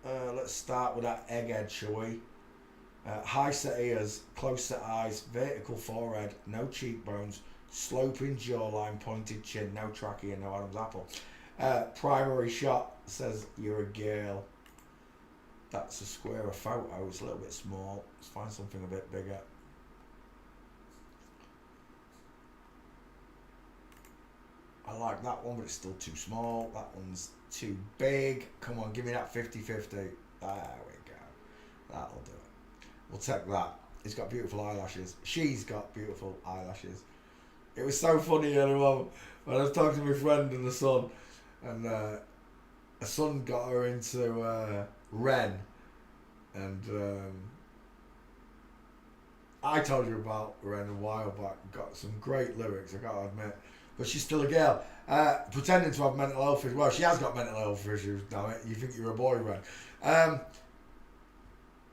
Let's start with that egghead, shall we? High set ears, close set eyes, vertical forehead, no cheekbones, sloping jawline, pointed chin, no trachea, no Adam's apple. Primary shot says you're a girl. That's a square of photo. It's a little bit small. Let's find something a bit bigger. like that one, but it's still too small. That one's too big. Come on, give me that 50-50. There we go. That'll do it. We'll take that. He's got beautiful eyelashes. She's got beautiful eyelashes. It was so funny earlier on when I was talking to my friend and the son, and her son got her into Ren, and I told you about Ren a while back. Got some great lyrics, I gotta admit. But she's still a girl, pretending to have mental health issues. Well, she has got mental health issues, damn it. You think you're a boy, Ren.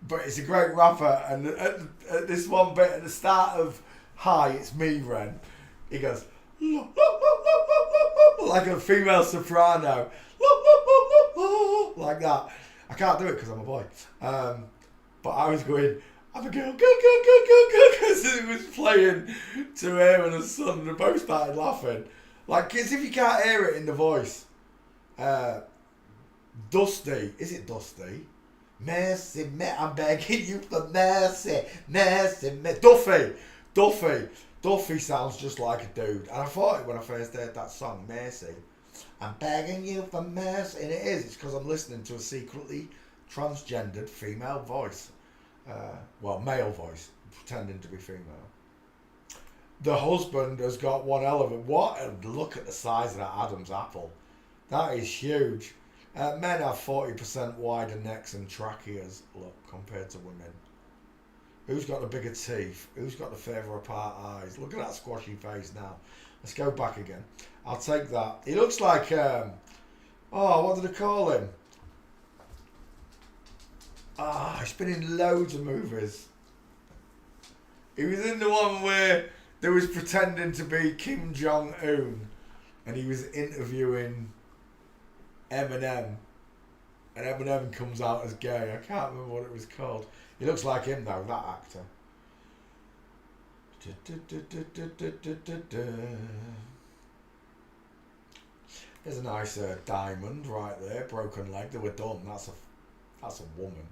But it's a great rapper, and at this one bit at the start of Hi, It's Me, Ren, he goes, like a female soprano, like that. I can't do it because I'm a boy. But I was going, I'm a girl, go, because it was playing to her and her son, and they both started laughing. Like, as if you can't hear it in the voice. Dusty, is it Dusty? Mercy, I'm begging you for mercy, mercy, Duffy sounds just like a dude. And I thought it when I first heard that song, Mercy. I'm begging you for mercy. And it is, it's because I'm listening to a secretly transgendered female voice. Well, male voice, pretending to be female. The husband has got one hell of a... What a look at the size of that Adam's apple. That is huge. Men have 40% wider necks and tracheas, look, compared to women. Who's got the bigger teeth? Who's got the further apart eyes? Look at that squashy face now. Let's go back again. I'll take that. He looks like... what did they call him? He's been in loads of movies. He was in the one where they was pretending to be Kim Jong-un, and he was interviewing Eminem, and Eminem comes out as gay. I can't remember what it was called. He looks like him though, that actor. There's a nice diamond right there, broken leg. They were done. That's a woman.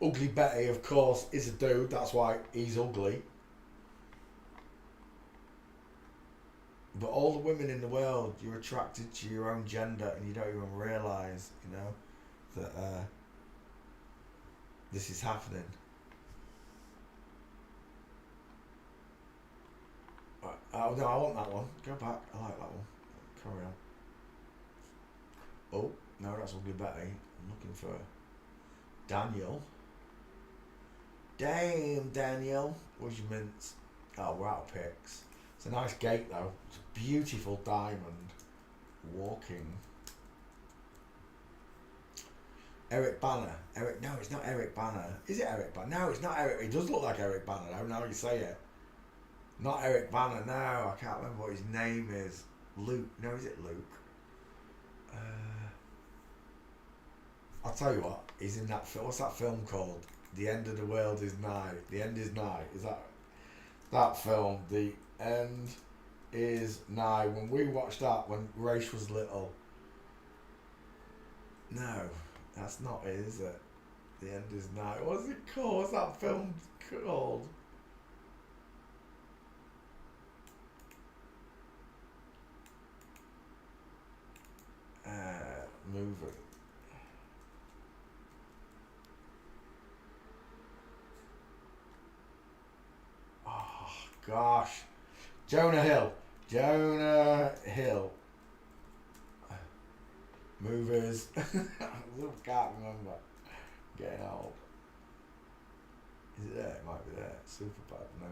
Ugly Betty, of course, is a dude. That's why he's ugly. But all the women in the world, you're attracted to your own gender, and you don't even realise, you know, that this is happening. Oh no, I want that one. Go back. I like that one. Carry on. Oh no, that's Ugly Betty. I'm looking for Daniel. Damn, Daniel. What's your mints? Oh, we're out of pics. It's a nice gate though. It's a beautiful diamond. Walking. Eric Banner. No, it's not Eric Banner. Is it Eric Banner? No, it's not Eric. It does look like Eric Banner though, now you say it. Not Eric Banner, no. I can't remember what his name is. Luke. No, is it Luke? I'll tell you what. He's in that film. What's that film called? The End of the World is Nigh. The End is Nigh. Is that film? The End is Nigh. When we watched that when Raish was little. No, that's not it, is it? The End is Nigh. What's it called? What's that film called? Moving. Oh gosh, Jonah Hill. Movies. I can't remember. Getting old. Is it there? It might be there. Super bad. No.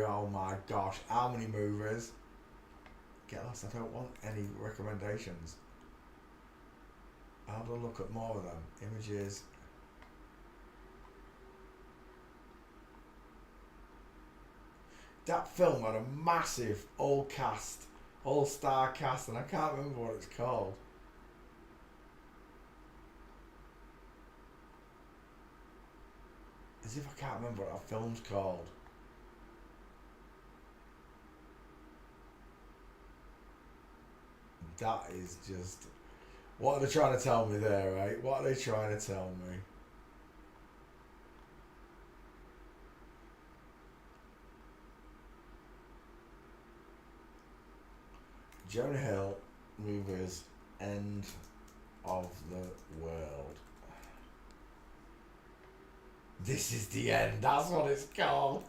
Oh my gosh, how many movies? Get lost. I don't want any recommendations. I'll have a look at more of them. Images. That film had a massive all-star cast, and I can't remember what it's called. As if I can't remember what that film's called. That is just... What are they trying to tell me there, right? What are they trying to tell me? Jonah Hill movies End of the World. This is the end. That's what it's called.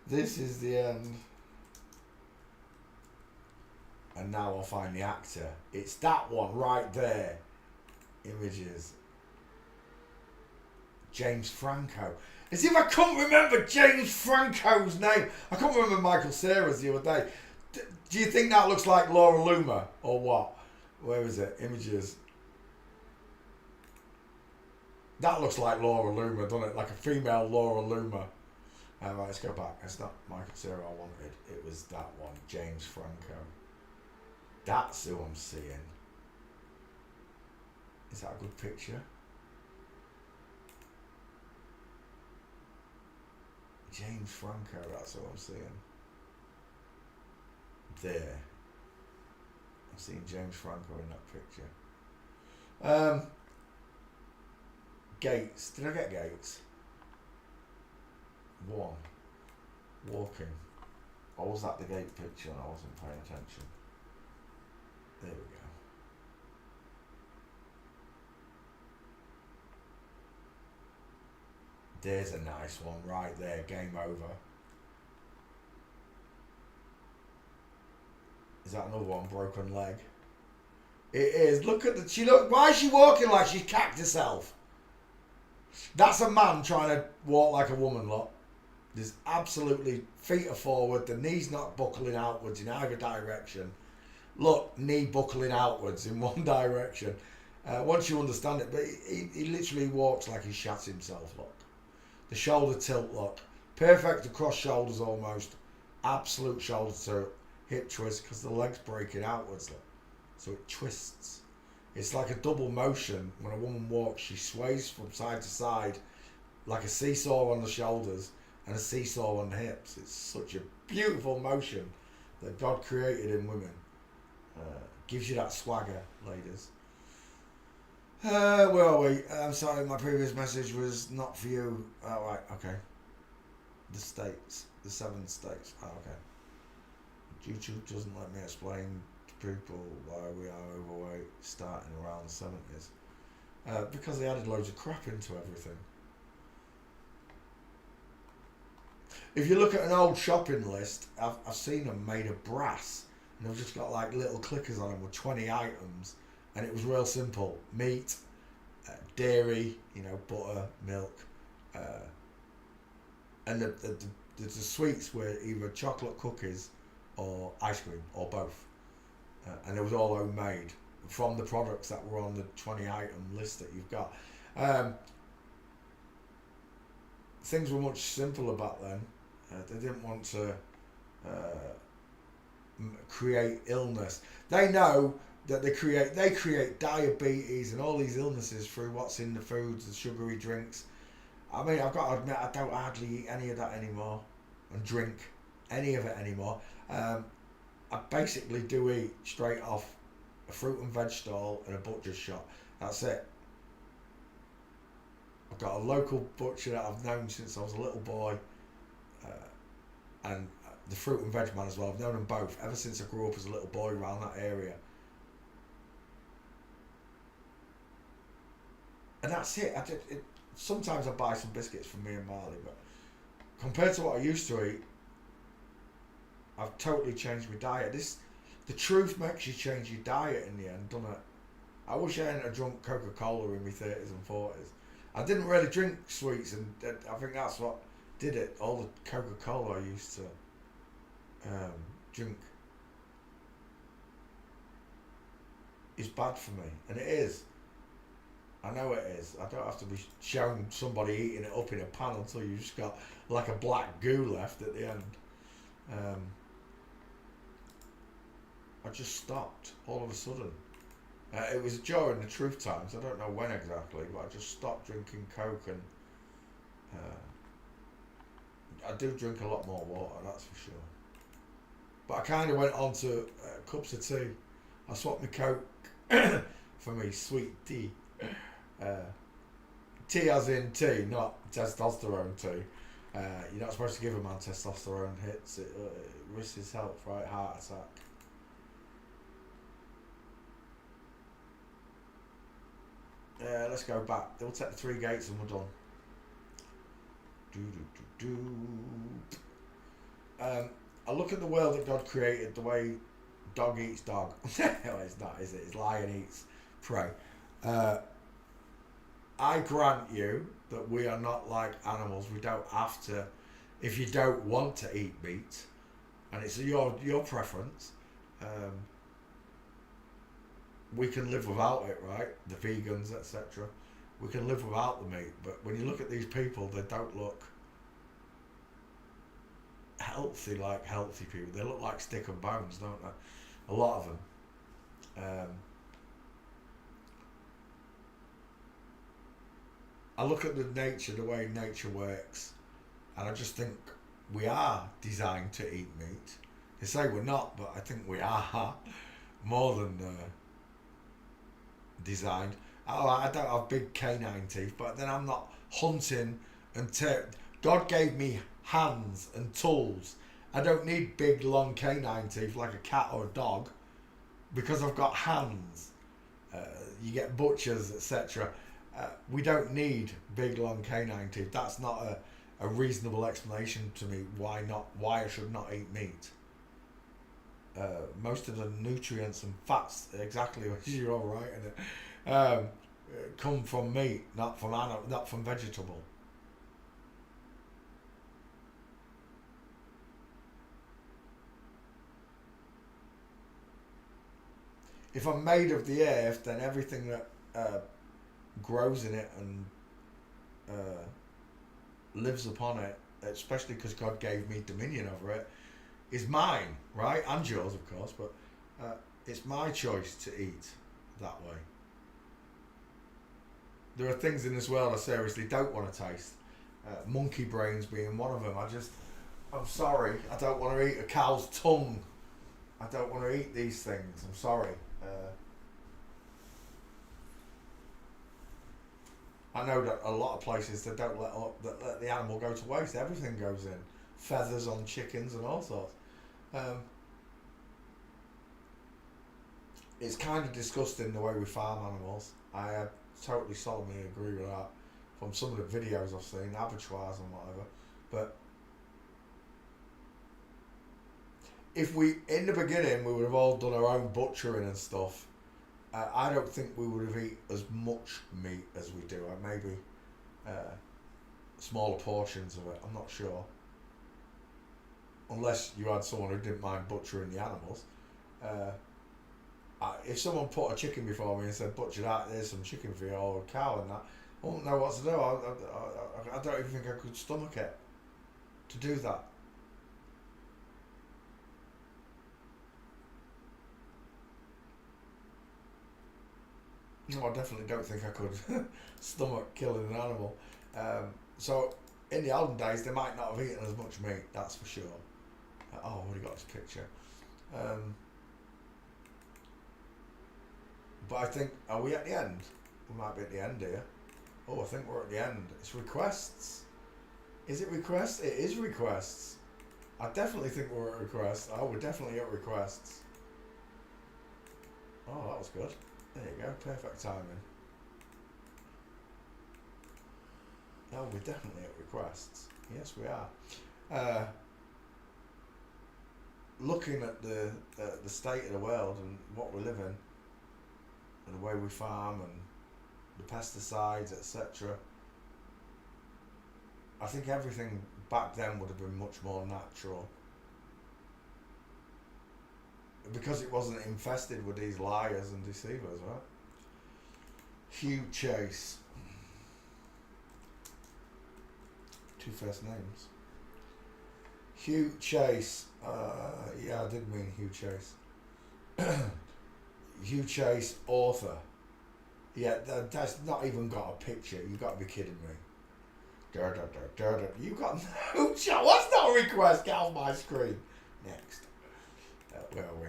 This is the end. And now I'll find the actor. It's that one right there. Images. James Franco. As if I couldn't remember James Franco's name. I couldn't remember Michael Cera's the other day. Do you think that looks like Laura Loomer or what? Where is it? Images. That looks like Laura Loomer, doesn't it? Like a female Laura Loomer. Right, let's go back. It's not Michael Cera I wanted. It was that one, James Franco. That's who I'm seeing. Is that a good picture? James Franco, that's who I'm seeing. There. I'm seeing James Franco in that picture. Gates. Did I get Gates? 1. Walking. Or was that the gate picture and I wasn't paying attention? There we go. There's a nice one right there. Game over. Is that another one? Broken leg. It is. Look at the. Why is she walking like she's cacked herself? That's a man trying to walk like a woman, look. There's absolutely feet are forward, the knee's not buckling outwards in either direction. Look, knee buckling outwards in one direction. Once you understand it, but he literally walks like he shats himself, look. The shoulder tilt, look. Perfect across shoulders almost. Absolute shoulder tilt. Hip twist because the leg's breaking outwards, look. So it twists. It's like a double motion. When a woman walks, she sways from side to side like a seesaw on the shoulders and a seesaw on the hips. It's such a beautiful motion that God created in women. Gives you that swagger, ladies. Where are we? I'm sorry, my previous message was not for you. Oh, right, okay. The states. The 7 states. Oh, okay. YouTube doesn't let me explain to people why we are overweight starting around the 70s. Because they added loads of crap into everything. If you look at an old shopping list, I've seen them made of brass. And they've just got like little clickers on them with 20 items. And it was real simple. Meat, dairy, butter, milk. And the sweets were either chocolate cookies or ice cream, or both. And it was all homemade from the products that were on the 20 item list that you've got. Things were much simpler back then. They didn't want to create illness. They know that they create diabetes and all these illnesses through what's in the foods, the sugary drinks. I mean, I've got to admit, I don't hardly eat any of that anymore and drink any of it anymore. I basically do eat straight off a fruit and veg stall and a butcher's shop. That's it. I've got a local butcher that I've known since I was a little boy, and the fruit and veg man as well. I've known them both ever since I grew up as a little boy around that area. And that's it. Sometimes I buy some biscuits from me and Marley, but compared to what I used to eat, I've totally changed my diet. The truth makes you change your diet in the end, doesn't it? I wish I hadn't drunk Coca-Cola in my 30s and 40s. I didn't really drink sweets, and I think that's what did it. All the Coca-Cola I used to drink is bad for me, and it is. I know it is. I don't have to be showing somebody eating it up in a pan until you've just got like a black goo left at the end. I just stopped all of a sudden. It was during the truth times. I don't know when exactly, but I just stopped drinking Coke, and I do drink a lot more water, that's for sure. But I kind of went on to cups of tea. I swapped my Coke for me sweet tea. Tea as in tea, not testosterone tea. You're not supposed to give a man testosterone hits. It risks his health, right? Heart attack. Let's go back. We'll take the 3 gates and we're done. I look at the world that God created, the way dog eats dog. No, it's not, is it? It's lion eats prey. I grant you that we are not like animals. We don't have to. If you don't want to eat meat, and it's your preference, we can live without it, right? The vegans, etc. We can live without the meat. But when you look at these people, they don't look healthy like healthy people. They look like stick and bones, don't they? A lot of them. I look at the way nature works, and I just think we are designed to eat meat. They say we're not, but I think we are more than designed. Oh, I don't have big canine teeth, but then I'm not hunting and God gave me hands and tools. I don't need big long canine teeth like a cat or a dog because I've got hands. You get butchers, etc. We don't need big long canine teeth. That's not a reasonable explanation to me why I should not eat meat. Most of the nutrients and fats, exactly as you're all right in it, come from meat, not from vegetable. If I'm made of the earth, then everything that grows in it and lives upon it, especially because God gave me dominion over it, is mine, right? And yours, of course, but it's my choice to eat that way. There are things in this world I seriously don't want to taste. Monkey brains being one of them. I'm sorry, I don't want to eat a cow's tongue. I don't want to eat these things. I'm sorry. I know that a lot of places that don't let the animal go to waste. Everything goes in. Feathers on chickens and all sorts. It's kind of disgusting the way we farm animals. I totally solemnly agree with that from some of the videos I've seen, abattoirs and whatever. But if in the beginning we would have all done our own butchering and stuff, I don't think we would have eaten as much meat as we do. Maybe smaller portions of it. I'm not sure. Unless you had someone who didn't mind butchering the animals. If someone put a chicken before me and said, butcher that, there's some chicken for you, or a cow and that, I wouldn't know what to do. I don't even think I could stomach it to do that. No, I definitely don't think I could stomach killing an animal. So in the olden days, they might not have eaten as much meat, that's for sure. I've already got this picture. But I think, are we at the end? We might be at the end here. Oh, I think we're at the end. It's requests. Is it requests? It is requests. I definitely think we're at requests. Oh, we're definitely at requests. Oh, that was good. There you go, perfect timing. Oh, we're definitely at requests. Yes, we are. Looking at the state of the world and what we live in, and the way we farm and the pesticides, etc. I think everything back then would have been much more natural. Because it wasn't infested with these liars and deceivers, right? Hugh Chase. 2 first names. Hugh Chase. Yeah, I did mean Hugh Chase. Hugh Chase, author. Yeah, that's not even got a picture. You've got to be kidding me. You got no chance. What's that request? Get off my screen. Next. Where are we?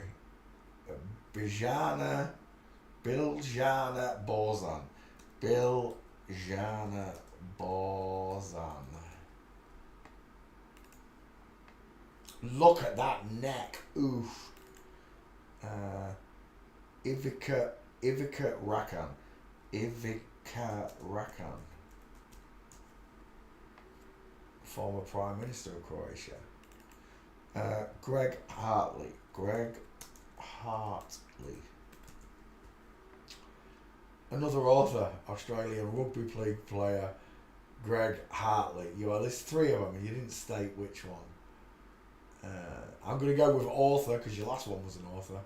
Biljana Borzan. Biljana Borzan. Look at that neck. Oof. Ivica Rakan. Karakan, former Prime Minister of Croatia. Greg Hartley. Another author, Australian rugby league player, Greg Hartley. You are there's three of them, and you didn't state which one. I'm going to go with author because your last one was an author.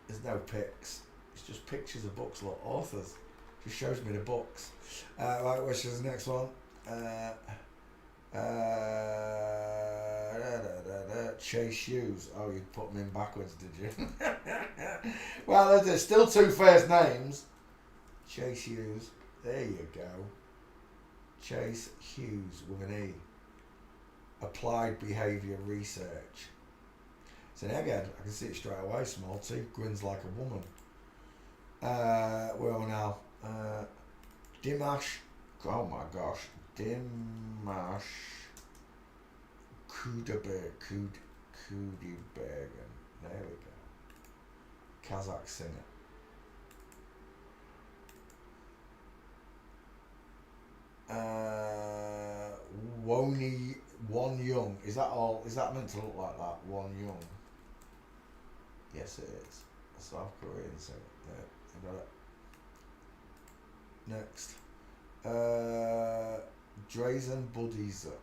There's no pics. It's just pictures of books. Look, authors. Just shows me the books. Right, which is the next one? Chase Hughes. Oh, you put them in backwards, did you? Well, there's still two first names. Chase Hughes. There you go. Chase Hughes with an E. Applied Behaviour Research. It's an egghead. I can see it straight away. Small teeth. Grins like a woman. Where are we now? Dimash. Oh my gosh. Dimash Kudaibergen. There we go. Kazakh singer. Won Young. Is that all? Is that meant to look like that? Won Young. Yes, it is. A South Korean singer. Yeah, I got it. Next. Drazen Budiza.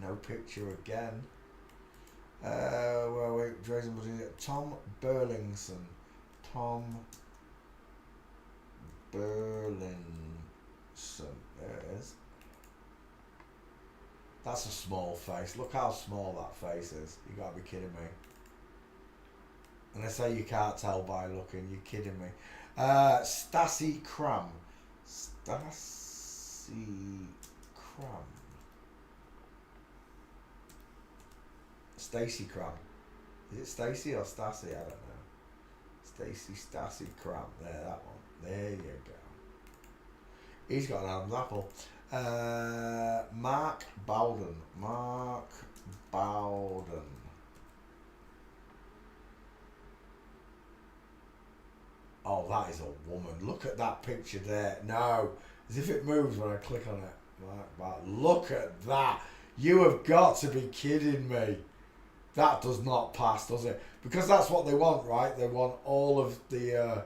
No picture again. Well, wait, Drazen Budiza. Tom Burlingson. There it is. That's a small face. Look how small that face is. You gotta be kidding me. And I say you can't tell by looking, you're kidding me. Stacey Cram. Stacey Cram. Is it Stacey or Stacey? I don't know. Stacey Cram. There, that one. There you go. He's got an Adam's apple. Mark Bowden. Oh, that is a woman. Look at that picture there. No, as if it moves when I click on it. Look at that. You have got to be kidding me. That does not pass, does it? Because that's what they want, right? They want all of the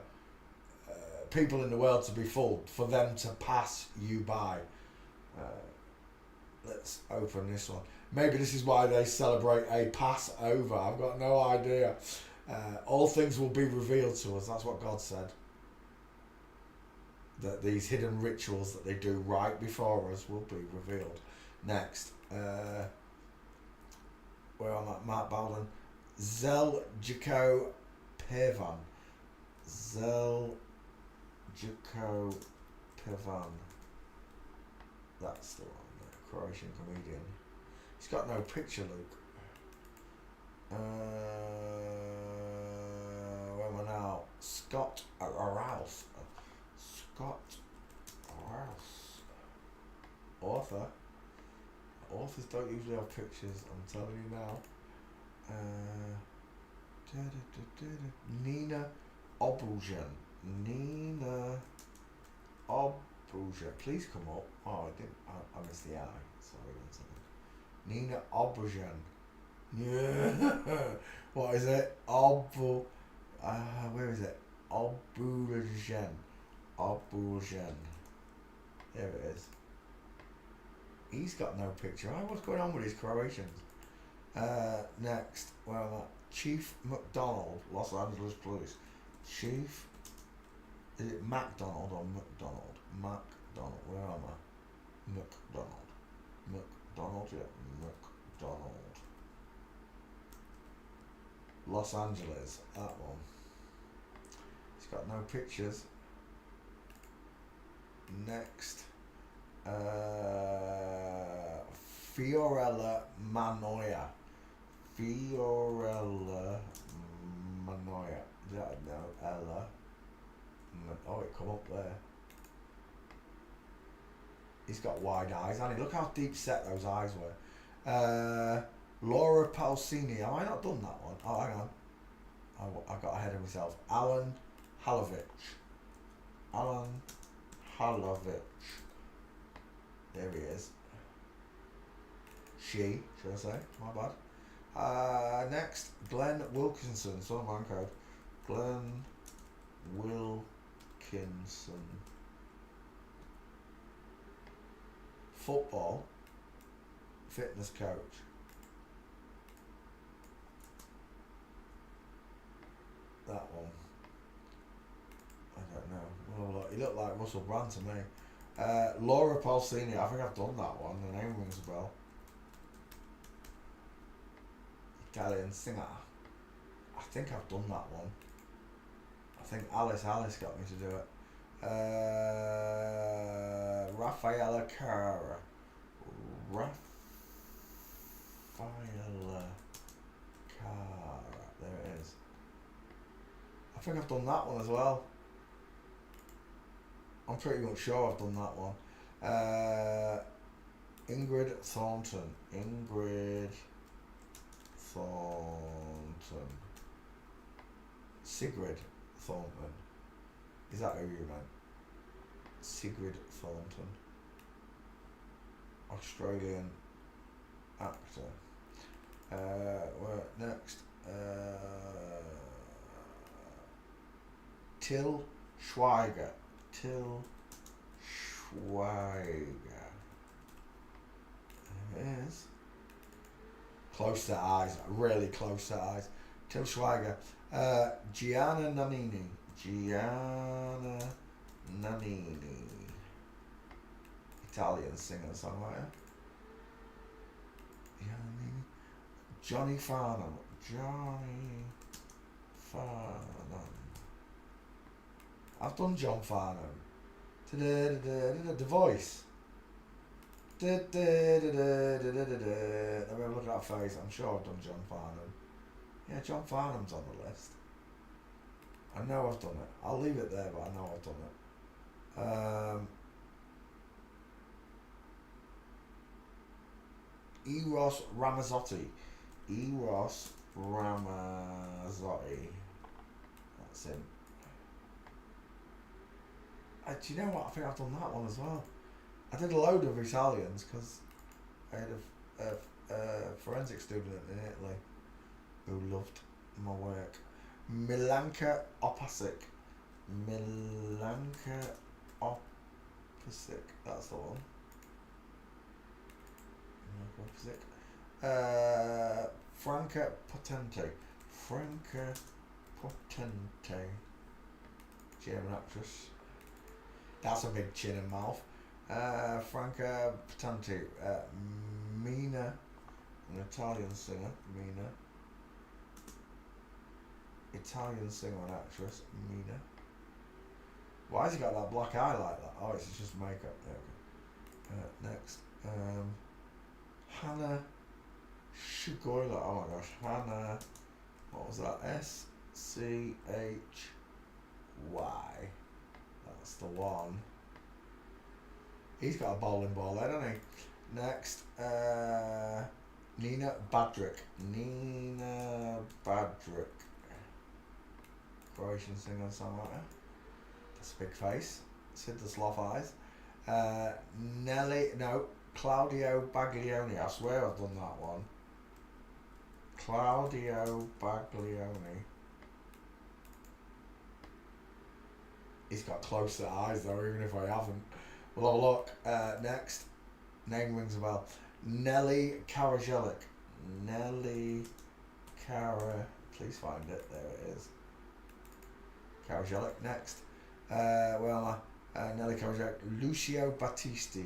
people in the world to be full for them to pass you by. Let's open this one. Maybe this is why they celebrate a Passover. I've got no idea. All things will be revealed to us. That's what God said. That these hidden rituals that they do right before us will be revealed. Next. Where am I? Mark Bowden. Zeljko Pevan. That's the one. The Croatian comedian. He's got no picture, Luke. Where am I now? Scott Rouse. Author. Authors don't usually have pictures, I'm telling you now. Nina Obrujan. Please come up. Oh, I didn't. I missed the eye. Sorry, one second. Nina Obrujan. Yeah. What is it? Where is it? Obrujan. There it is. He's got no picture. What's going on with these Croatians? Next, where am I? Chief McDonald, Los Angeles Police. Chief, is it MacDonald or McDonald? MacDonald, where am I? McDonald, yeah, McDonald. Los Angeles, that one. He's got no pictures. Next. Fiorella Manoia. Yeah, no, Ella. Oh, it come up there. He's got wide eyes, and look how deep set those eyes were. Laura Pausini. Have I not done that one? Oh, hang on. I got ahead of myself. Alan Halovich. Alan Halovich. There he is. She, should I say? My bad. Next, Glenn Wilkinson. Son of man code. Glenn Wilkinson. Football. Fitness coach. That one. I don't know. Well, look, he looked like Russell Brand to me. Laura Pausini. I think I've done that one. The name rings a bell. Italian singer. I think I've done that one. I think Alice got me to do it. Raffaella Cara. Raffaella Cara. There it is. I think I've done that one as well. I'm pretty much sure I've done that one. Ingrid Thornton. Ingrid Thornton. Sigrid Thornton. Is that who you meant? Sigrid Thornton. Australian actor. Next. Till Schweiger. Till Schweiger. There it is. Close to eyes, really close to eyes. Till Schweiger. Gianna Nannini. Gianna Nannini. Italian singer songwriter. Gianna Nannini. Johnny Farnham. Johnny Farnham. I've done John Farnham. The Voice. Let me have a look at that face. I'm sure I've done John Farnham. Yeah, John Farnham's on the list. I know I've done it. I'll leave it there, but I know I've done it. Eros Ramazzotti. Eros Ramazzotti. That's him. Do you know what? I think I've done that one as well. I did a load of Italians because I had a forensic student in Italy who loved my work. Milanka Opasic. Milanka Opasic. That's the one. Milanka Opasic. Franca Potente. Franca Potente. German actress. That's a big chin and mouth. Franca Potente. Mina. An Italian singer. Mina. Italian singer and actress. Mina. Why has he got that black eye like that? Oh, it's just makeup. Okay. Next. Hannah Shugoyla. Oh my gosh. Hannah. What was that? S-C-H-Y. That's the one. He's got a bowling ball there, doesn't he? Next. Nina Badrick. Nina Badrick. Croatian singer and songwriter. That's a big face. Sid the Sloth Eyes. Claudio Baglioni. I swear I've done that one. Claudio Baglioni. He's got closer eyes though, even if I haven't. We'll have a look. Next. Name rings a bell. Nelly Karajelic. Nelly Cara. Please find it. There it is. Karajelic. Next. Nelly Karajelic. Lucio Battisti.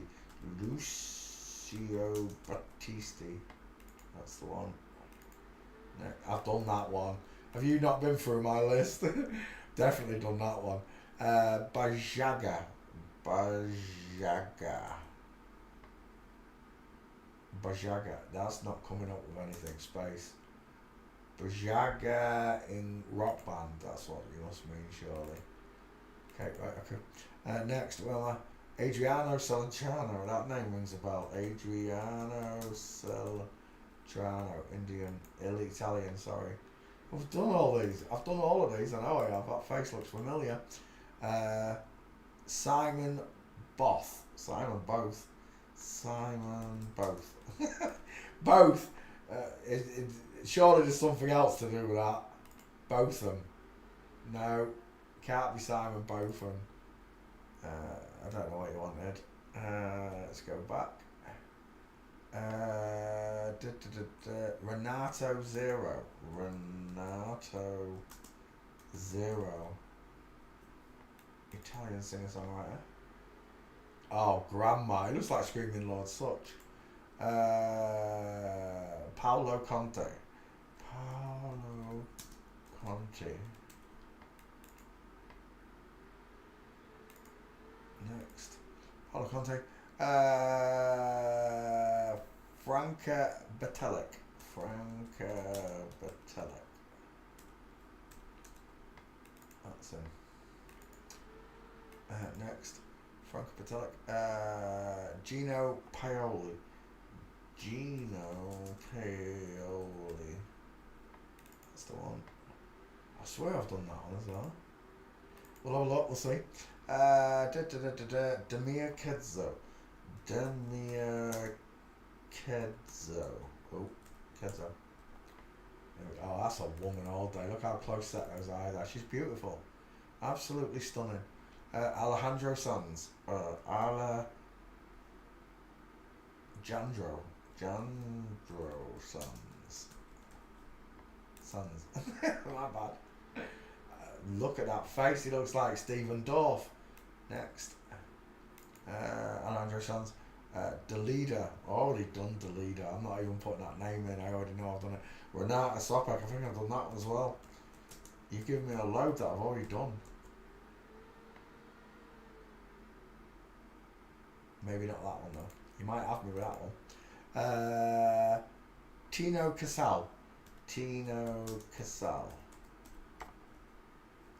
Lucio Battisti. That's the one. I've done that one. Have you not been through my list? Definitely done that one. Bajaga. That's not coming up with anything. Space. Bajaga in rock band. That's what you must mean, surely. Okay, right, okay. Next, well, Adriano Celentano. That name rings a bell. Adriano Celentano, Italian. Sorry. I've done all these. I've done all of these. I know I have. That face looks familiar. Simon Both. Simon Both. Simon Both. Both. Surely there's something else to do with that. Botham. No. Can't be Simon Botham. I don't know what you wanted. Let's go back. Renato Zero. Renato Zero. Italian singer-songwriter. Oh, Grandma. He looks like Screaming Lord Sutch. Paolo Conte. Paolo Conte. Next. Paolo Conte. Franca Batelic. Franca Batelic. That's him. Next. Franca Batelic. Gino Paoli. Gino Paoli. That's the one. I swear I've done that one as well. We'll have a look, we'll see. Demir Kedzo. Demir Kedzo. Oh, Kedzo. Oh, that's a woman all day. Look how close set those eyes are. She's beautiful. Absolutely stunning. Alejandro Sanz. Jandro Sanz. My bad. Look at that face. He looks like Stephen Dorff. Next. Alejandro Sanz. Delida. Already done Delida. I'm not even putting that name in. I already know I've done it. Renata Sopek. I think I've done that one as well. You've given me a load that I've already done. Maybe not that one though. You might have me with that one. Tino Casal. Tino Casal.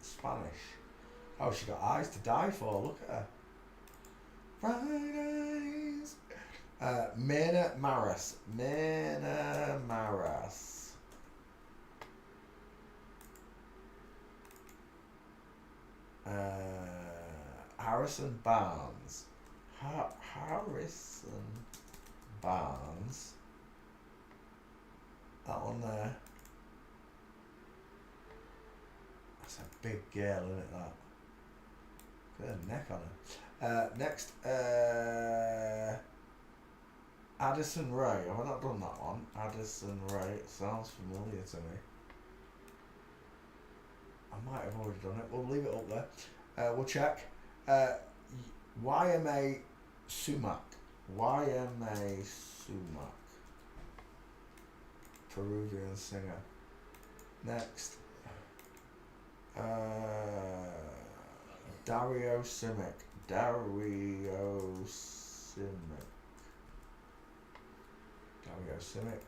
Spanish. Oh, she got eyes to die for. Look at her. Fridays. Mena Maras. Mena Maras. Harrison Barnes. Harrison Barnes. That one there. That's a big girl, isn't it, that? Got a neck on her. Next, Addison Ray. Have I not done that one? Addison Ray. It sounds familiar to me. I might have already done it. We'll leave it up there. We'll check. YMA Sumac. YMA Sumac. Peruvian singer. Next. Dario Simic. Dario Simic. Dario Simic.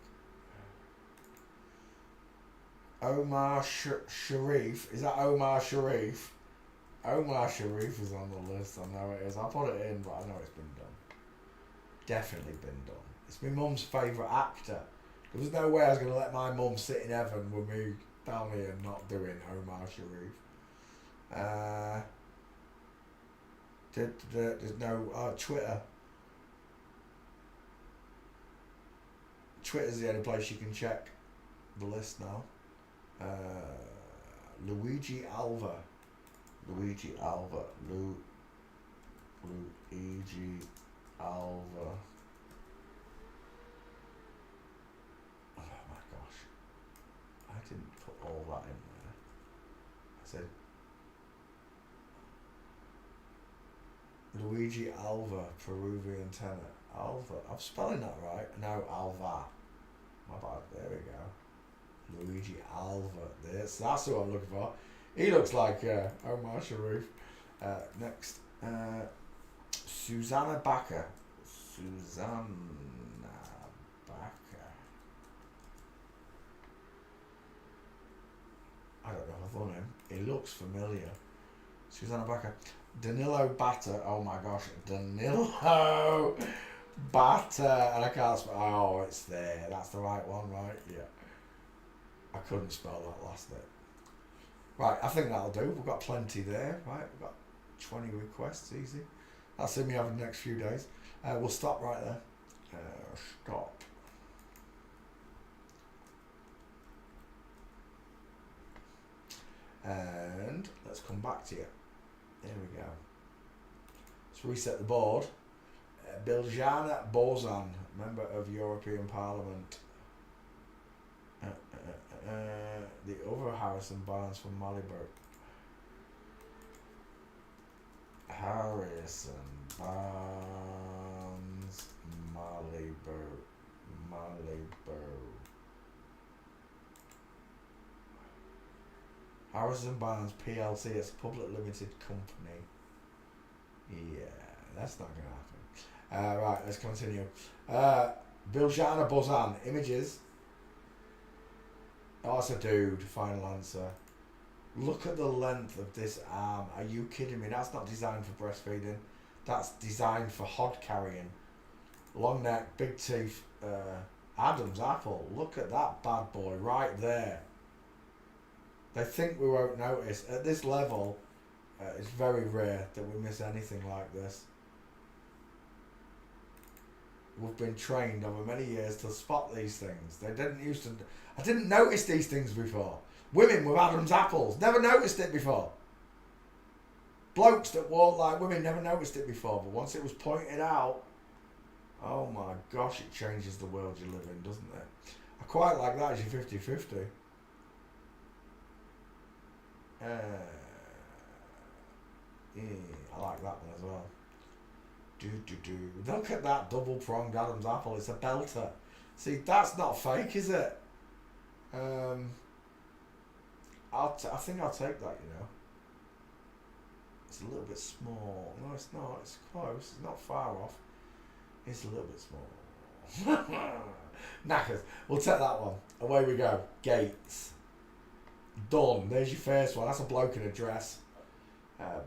Omar Sharif. Is that Omar Sharif? Omar Sharif is on the list. I know it is. I put it in, but I know it's been done. Definitely been done. It's my mum's favourite actor. There was no way I was going to let my mum sit in heaven with me down here not doing Omar Sharif. There's no Twitter. Twitter's the only place you can check the list now. Luigi Alva. Luigi Alva. Luigi Alva. Oh my gosh. I didn't put all that in there. I said Luigi Alva, Peruvian tenor. Alva. I'm spelling that right. No, Alva. My bad. There we go. Luigi Alva. That's who I'm looking for. He looks like Omar Sharif. Next. Susanna Backer. Susanna Backer. I don't know if I've done him. He looks familiar. Susanna Backer. Danilo Batter. Oh my gosh. Danilo Batter. And I can't spell. Oh, it's there. That's the right one, right? Yeah. I couldn't spell that last bit. Right, I think that'll do. We've got plenty there, right? We've got 20 requests, easy. That's in me over the next few days. We'll stop right there. Stop. And let's come back to you. There we go. Let's reset the board. Biljana Borzan, member of European Parliament. The other Harrison Barnes from Malibu. Harrison Barnes, Malibu. Harrison Barnes PLC, it's a public limited company. Yeah, that's not going to happen. Right, let's continue. Biljana Bozan, images. Oh, it's a dude, final answer. Look at the length of this arm. Are you kidding me? That's not designed for breastfeeding. That's designed for hod carrying. Long neck, big teeth. Adam's apple. Look at that bad boy right there. They think we won't notice. At this level, it's very rare that we miss anything like this. We've been trained over many years to spot these things. They didn't used to. I didn't notice these things before. Women with Adam's apples, never noticed it before. Blokes that walk like women, never noticed it before. But once it was pointed out, oh my gosh, it changes the world you live in, doesn't it? I quite like that as your 50-50. Yeah, I like that one as well. Look at that double-pronged Adam's apple. It's a belter. See, that's not fake, is it? I think I'll take that, you know. It's a little bit small. No, it's not. It's close. It's not far off. It's a little bit small. Knackers. We'll take that one. Away we go. Gates. Done. There's your first one. That's a bloke in a dress.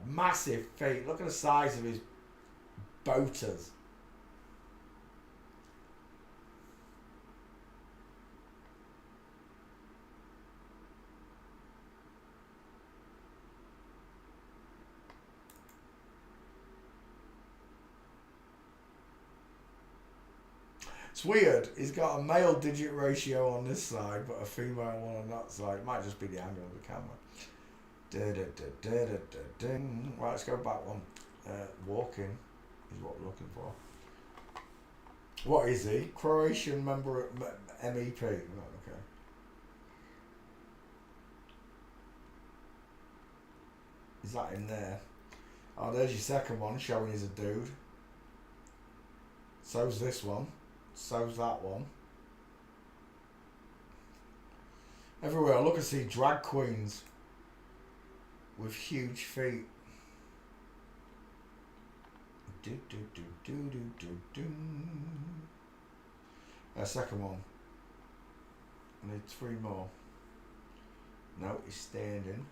Massive feet. Look at the size of his boaters. It's weird. He's got a male digit ratio on this side, but a female one on that side. It might just be the angle of the camera. Right, let's go back one. Walking is what we're looking for. What is he? Croatian member at MEP. Right, okay. Is that in there? Oh, there's your second one showing he's a dude. So's this one. So's that one. Everywhere I look, I see drag queens with huge feet. Second one. I need 3 more. No, he's standing.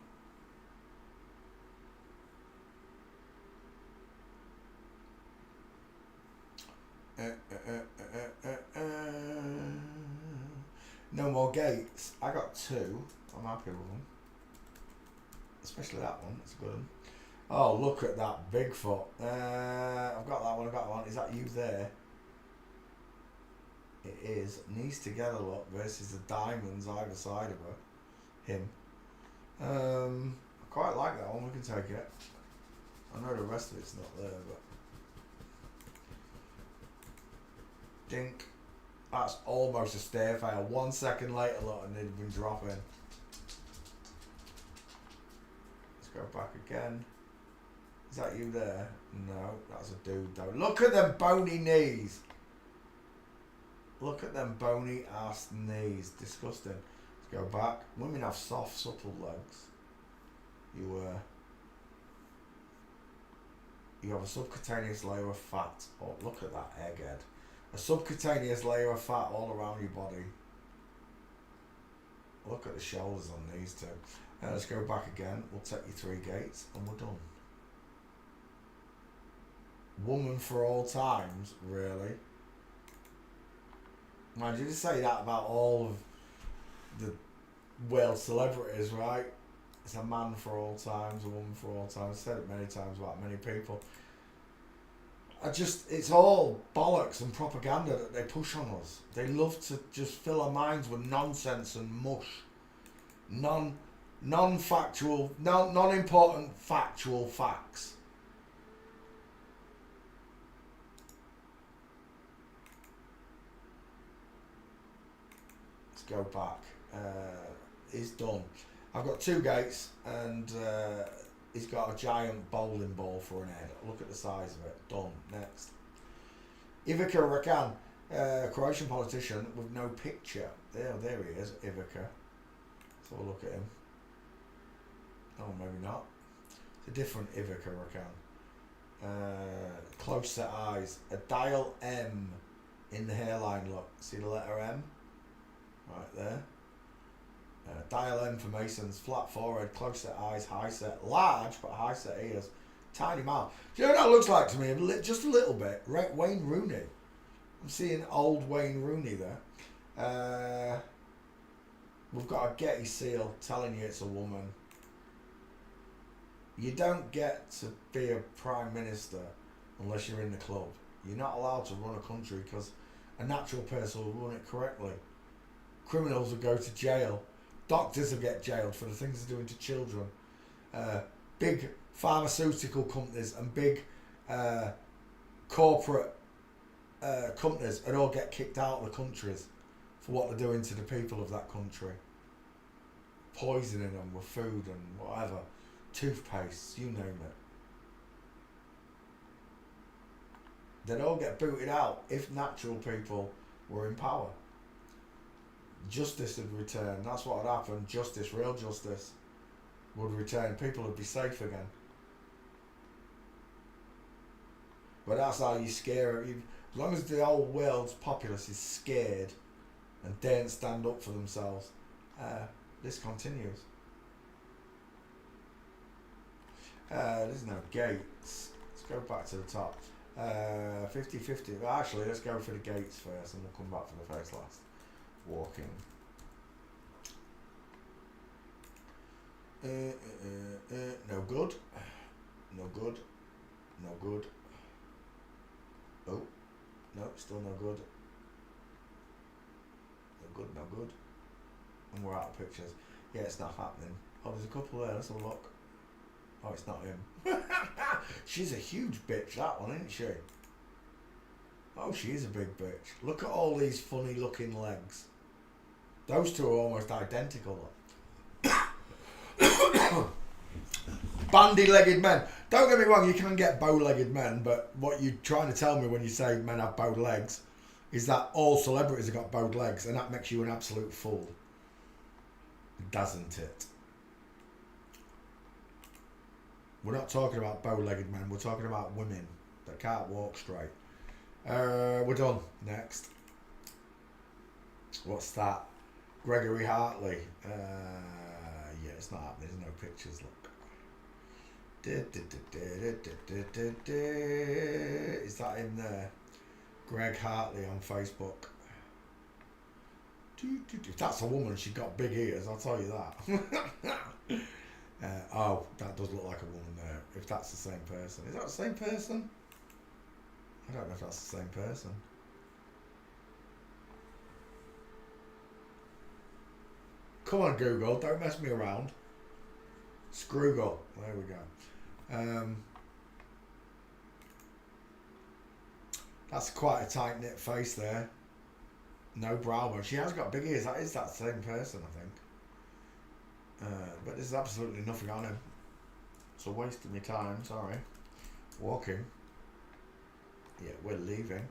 No more gates. I got 2. I'm happy with them. Especially that one. That's a good one. Oh, look at that Bigfoot. I've got that one. I've got that one. Is that you there? It is. Knees together, look, versus the diamonds either side of her. Him. I quite like that one. We can take it. I know the rest of it's not there, but. Dink. That's almost a stair fail. 1 second later, look, and they'd been dropping. Let's go back again. Is that you there? No, that's a dude though. Look at them bony knees. Look at them bony ass knees. Disgusting. Let's go back. Women have soft, supple legs. You have a subcutaneous layer of fat. Oh, look at that egghead. A subcutaneous layer of fat all around your body. Look at the shoulders on these two. Let's go back again. We'll take you 3 gates and we're done. Woman for all times, really? Man, did you say that about all of the world celebrities, right? It's a man for all times, a woman for all times. I've said it many times about many people. It's all bollocks and propaganda that they push on us. They love to just fill our minds with nonsense and mush. Non-factual, non-important factual facts. Let's go back. He's done. I've got 2 gates and he's got a giant bowling ball for an head. Look at the size of it. Done. Next. Ivica Rakan, Croatian politician with no picture. There he is, Ivica. Let's have a look at him. Oh, maybe not. It's a different Ivica Rakan. Close set eyes. A dial M in the hairline look. See the letter M? Right there. Dial M for Masons. Flat forehead, close set eyes, high set. Large but high set ears. Tiny mouth. Do you know what that looks like to me? Just a little bit. Right, Wayne Rooney. I'm seeing old Wayne Rooney there. We've got a Getty seal telling you it's a woman. You don't get to be a prime minister unless you're in the club. You're not allowed to run a country because a natural person will run it correctly. Criminals will go to jail. Doctors will get jailed for the things they're doing to children. Big pharmaceutical companies and big corporate companies would all get kicked out of the countries for what they're doing to the people of that country. Poisoning them with food and whatever. Toothpaste, you name it. They'd all get booted out if natural people were in power. Justice would return. That's what would happen. Justice, real justice, would return. People would be safe again. But that's how you scare it. As long as the whole world's populace is scared and daren't stand up for themselves, this continues. There's no gates. Let's go back to the top. 50-50. Actually, let's go for the gates first and we'll come back for the face last. Walking. No good. No good. No good. Oh. No, still no good. No good, no good. And we're out of pictures. Yeah, it's not happening. Oh, there's a couple there. Let's have a look. Oh, it's not him. She's a huge bitch, that one, isn't she? Oh, she is a big bitch. Look at all these funny looking legs. Those two are almost identical. Bandy-legged men. Don't get me wrong, you can get bow-legged men, but what you're trying to tell me when you say men have bowed legs is that all celebrities have got bowed legs, and that makes you an absolute fool. Doesn't it? We're not talking about bow-legged men, we're talking about women that can't walk straight. We're done. Next. What's that? Gregory Hartley. Yeah, it's not happening. There's no pictures. Look. Is that him there? Greg Hartley on Facebook. If that's a woman, she's got big ears. I'll tell you that. Oh, that does look like a woman there. If that's the same person, is that the same person? I don't know if that's the same person. Come on, Google, don't mess me around. Scroogle, there we go. That's quite a tight knit face there. No brow bone. She has got big ears. That is that same person, I think. But there's absolutely nothing on him. It's a waste of my time. Sorry. Walking. Yeah, we're leaving.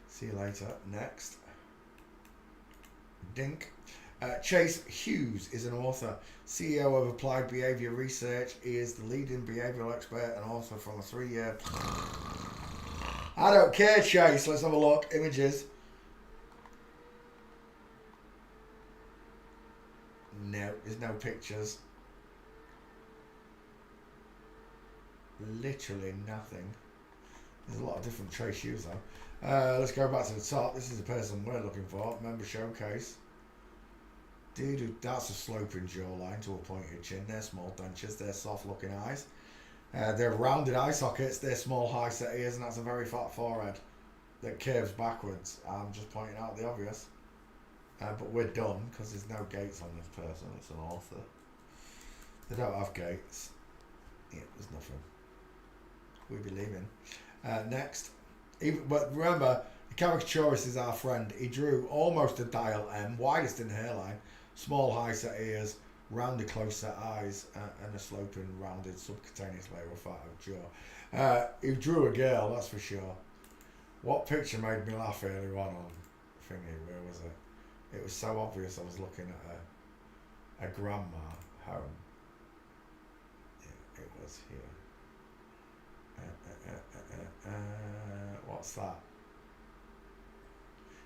See you later. Next. Dink. Chase Hughes is an author, CEO of Applied Behaviour Research. He is the leading behavioural expert and author from a 3-year... I don't care, Chase. Let's have a look. Images. No, there's no pictures. Literally nothing. There's a lot of different Trace shoes though. Let's go back to the top. This is the person we're looking for. Member showcase. Dude, that's a sloping jawline to a pointed chin. They're small dentures. They're soft looking eyes. They're rounded eye sockets. They're small high set ears, and that's a very fat forehead that curves backwards. I'm just pointing out the obvious. But we're done because there's no gates on this person. It's an author. They don't have gates. Yeah, there's nothing. We'll be leaving. Next. But remember, the caricaturist is our friend. He drew almost a dial M, widest in hairline, small high set ears, rounded close set eyes, and a sloping rounded subcutaneous layer of fat jaw. He drew a girl, that's for sure. What picture made me laugh earlier on thingy? Where was it? It was so obvious I was looking at a grandma home. Yeah, it was here. What's that?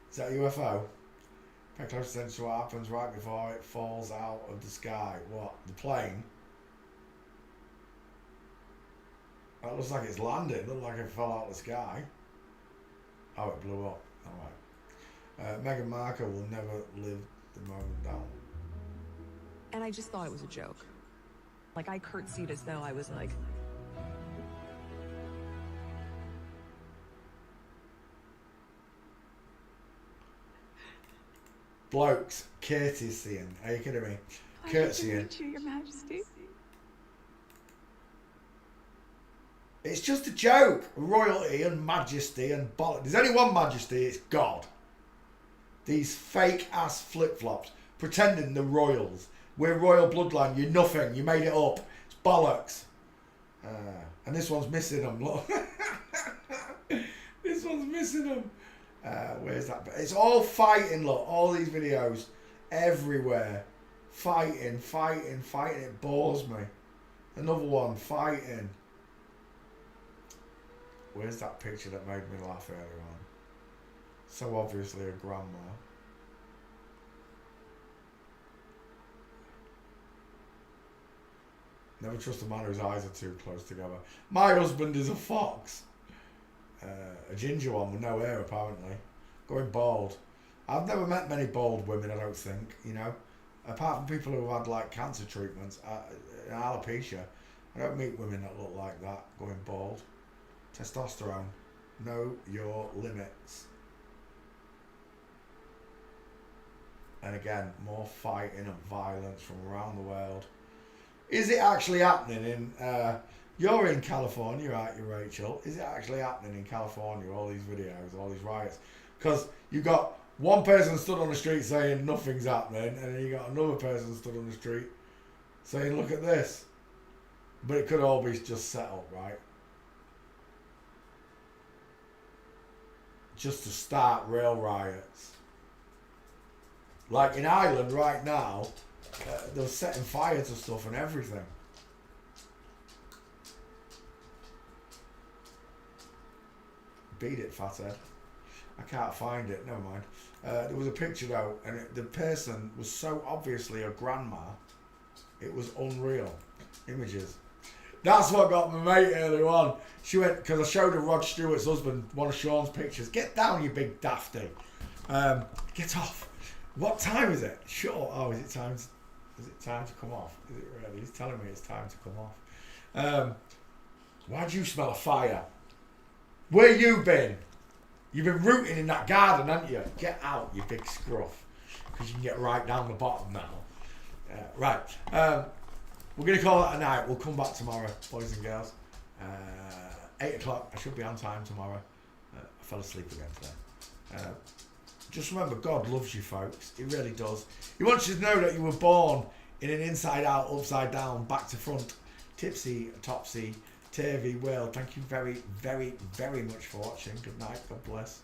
Is that a UFO? Pay close attention to what happens right before it falls out of the sky. What? The plane? That looks like it's landed. It looked like it fell out of the sky. Oh, it blew up. Alright. Meghan Markle will never live the moment down. And I just thought it was a joke. Like, I curtsied as though I was like... Blokes, courtesying. Are you kidding me? Courtesying. To Your Majesty. It's just a joke. Royalty and majesty and bollocks. There's only one majesty, it's God. These fake ass flip-flops. Pretending they're royals. We're royal bloodline. You're nothing. You made it up. It's bollocks. And this one's missing them. Look. This one's missing them. Where's that? It's all fighting, look. All these videos. Everywhere. Fighting, fighting, fighting. It bores me. Another one. Fighting. Where's that picture that made me laugh earlier on? So obviously a grandma. Never trust a man whose eyes are too close together. My husband is a fox. A ginger one with no hair, apparently. Going bald. I've never met many bald women, I don't think, you know. Apart from people who have had, like, cancer treatments, alopecia. I don't meet women that look like that, going bald. Testosterone. Know your limits. And again, more fighting and violence from around the world. Is it actually happening in... you're in California, aren't you, Rachel? Is it actually happening in California, all these videos, all these riots? Because you've got one person stood on the street saying nothing's happening, and then you got another person stood on the street saying, look at this. But it could all be just set up, right? Just to start real riots. Like in Ireland right now, they're setting fire to stuff and everything. Beat it, fathead. I can't find it, never mind. There was a picture though, and the person was so obviously a grandma, it was unreal. Images. That's what got my mate earlier on. She went, because I showed her Rod Stewart's husband, one of Sean's pictures. Get down, you big dafty. Get off. What time is it? Sure. Oh, is it time to come off? Is it really? He's telling me it's time to come off. Why do you smell of fire? Where you been? You've been rooting in that garden, haven't you? Get out, you big scruff. Because you can get right down the bottom now. Right. We're going to call it a night. We'll come back tomorrow, boys and girls. 8 o'clock. I should be on time tomorrow. I fell asleep again today. Just remember, God loves you, folks. He really does. He wants you to know that you were born in an inside-out, upside-down, back-to-front, tipsy, topsy, turvy world. Thank you very, very, very much for watching. Good night. God bless.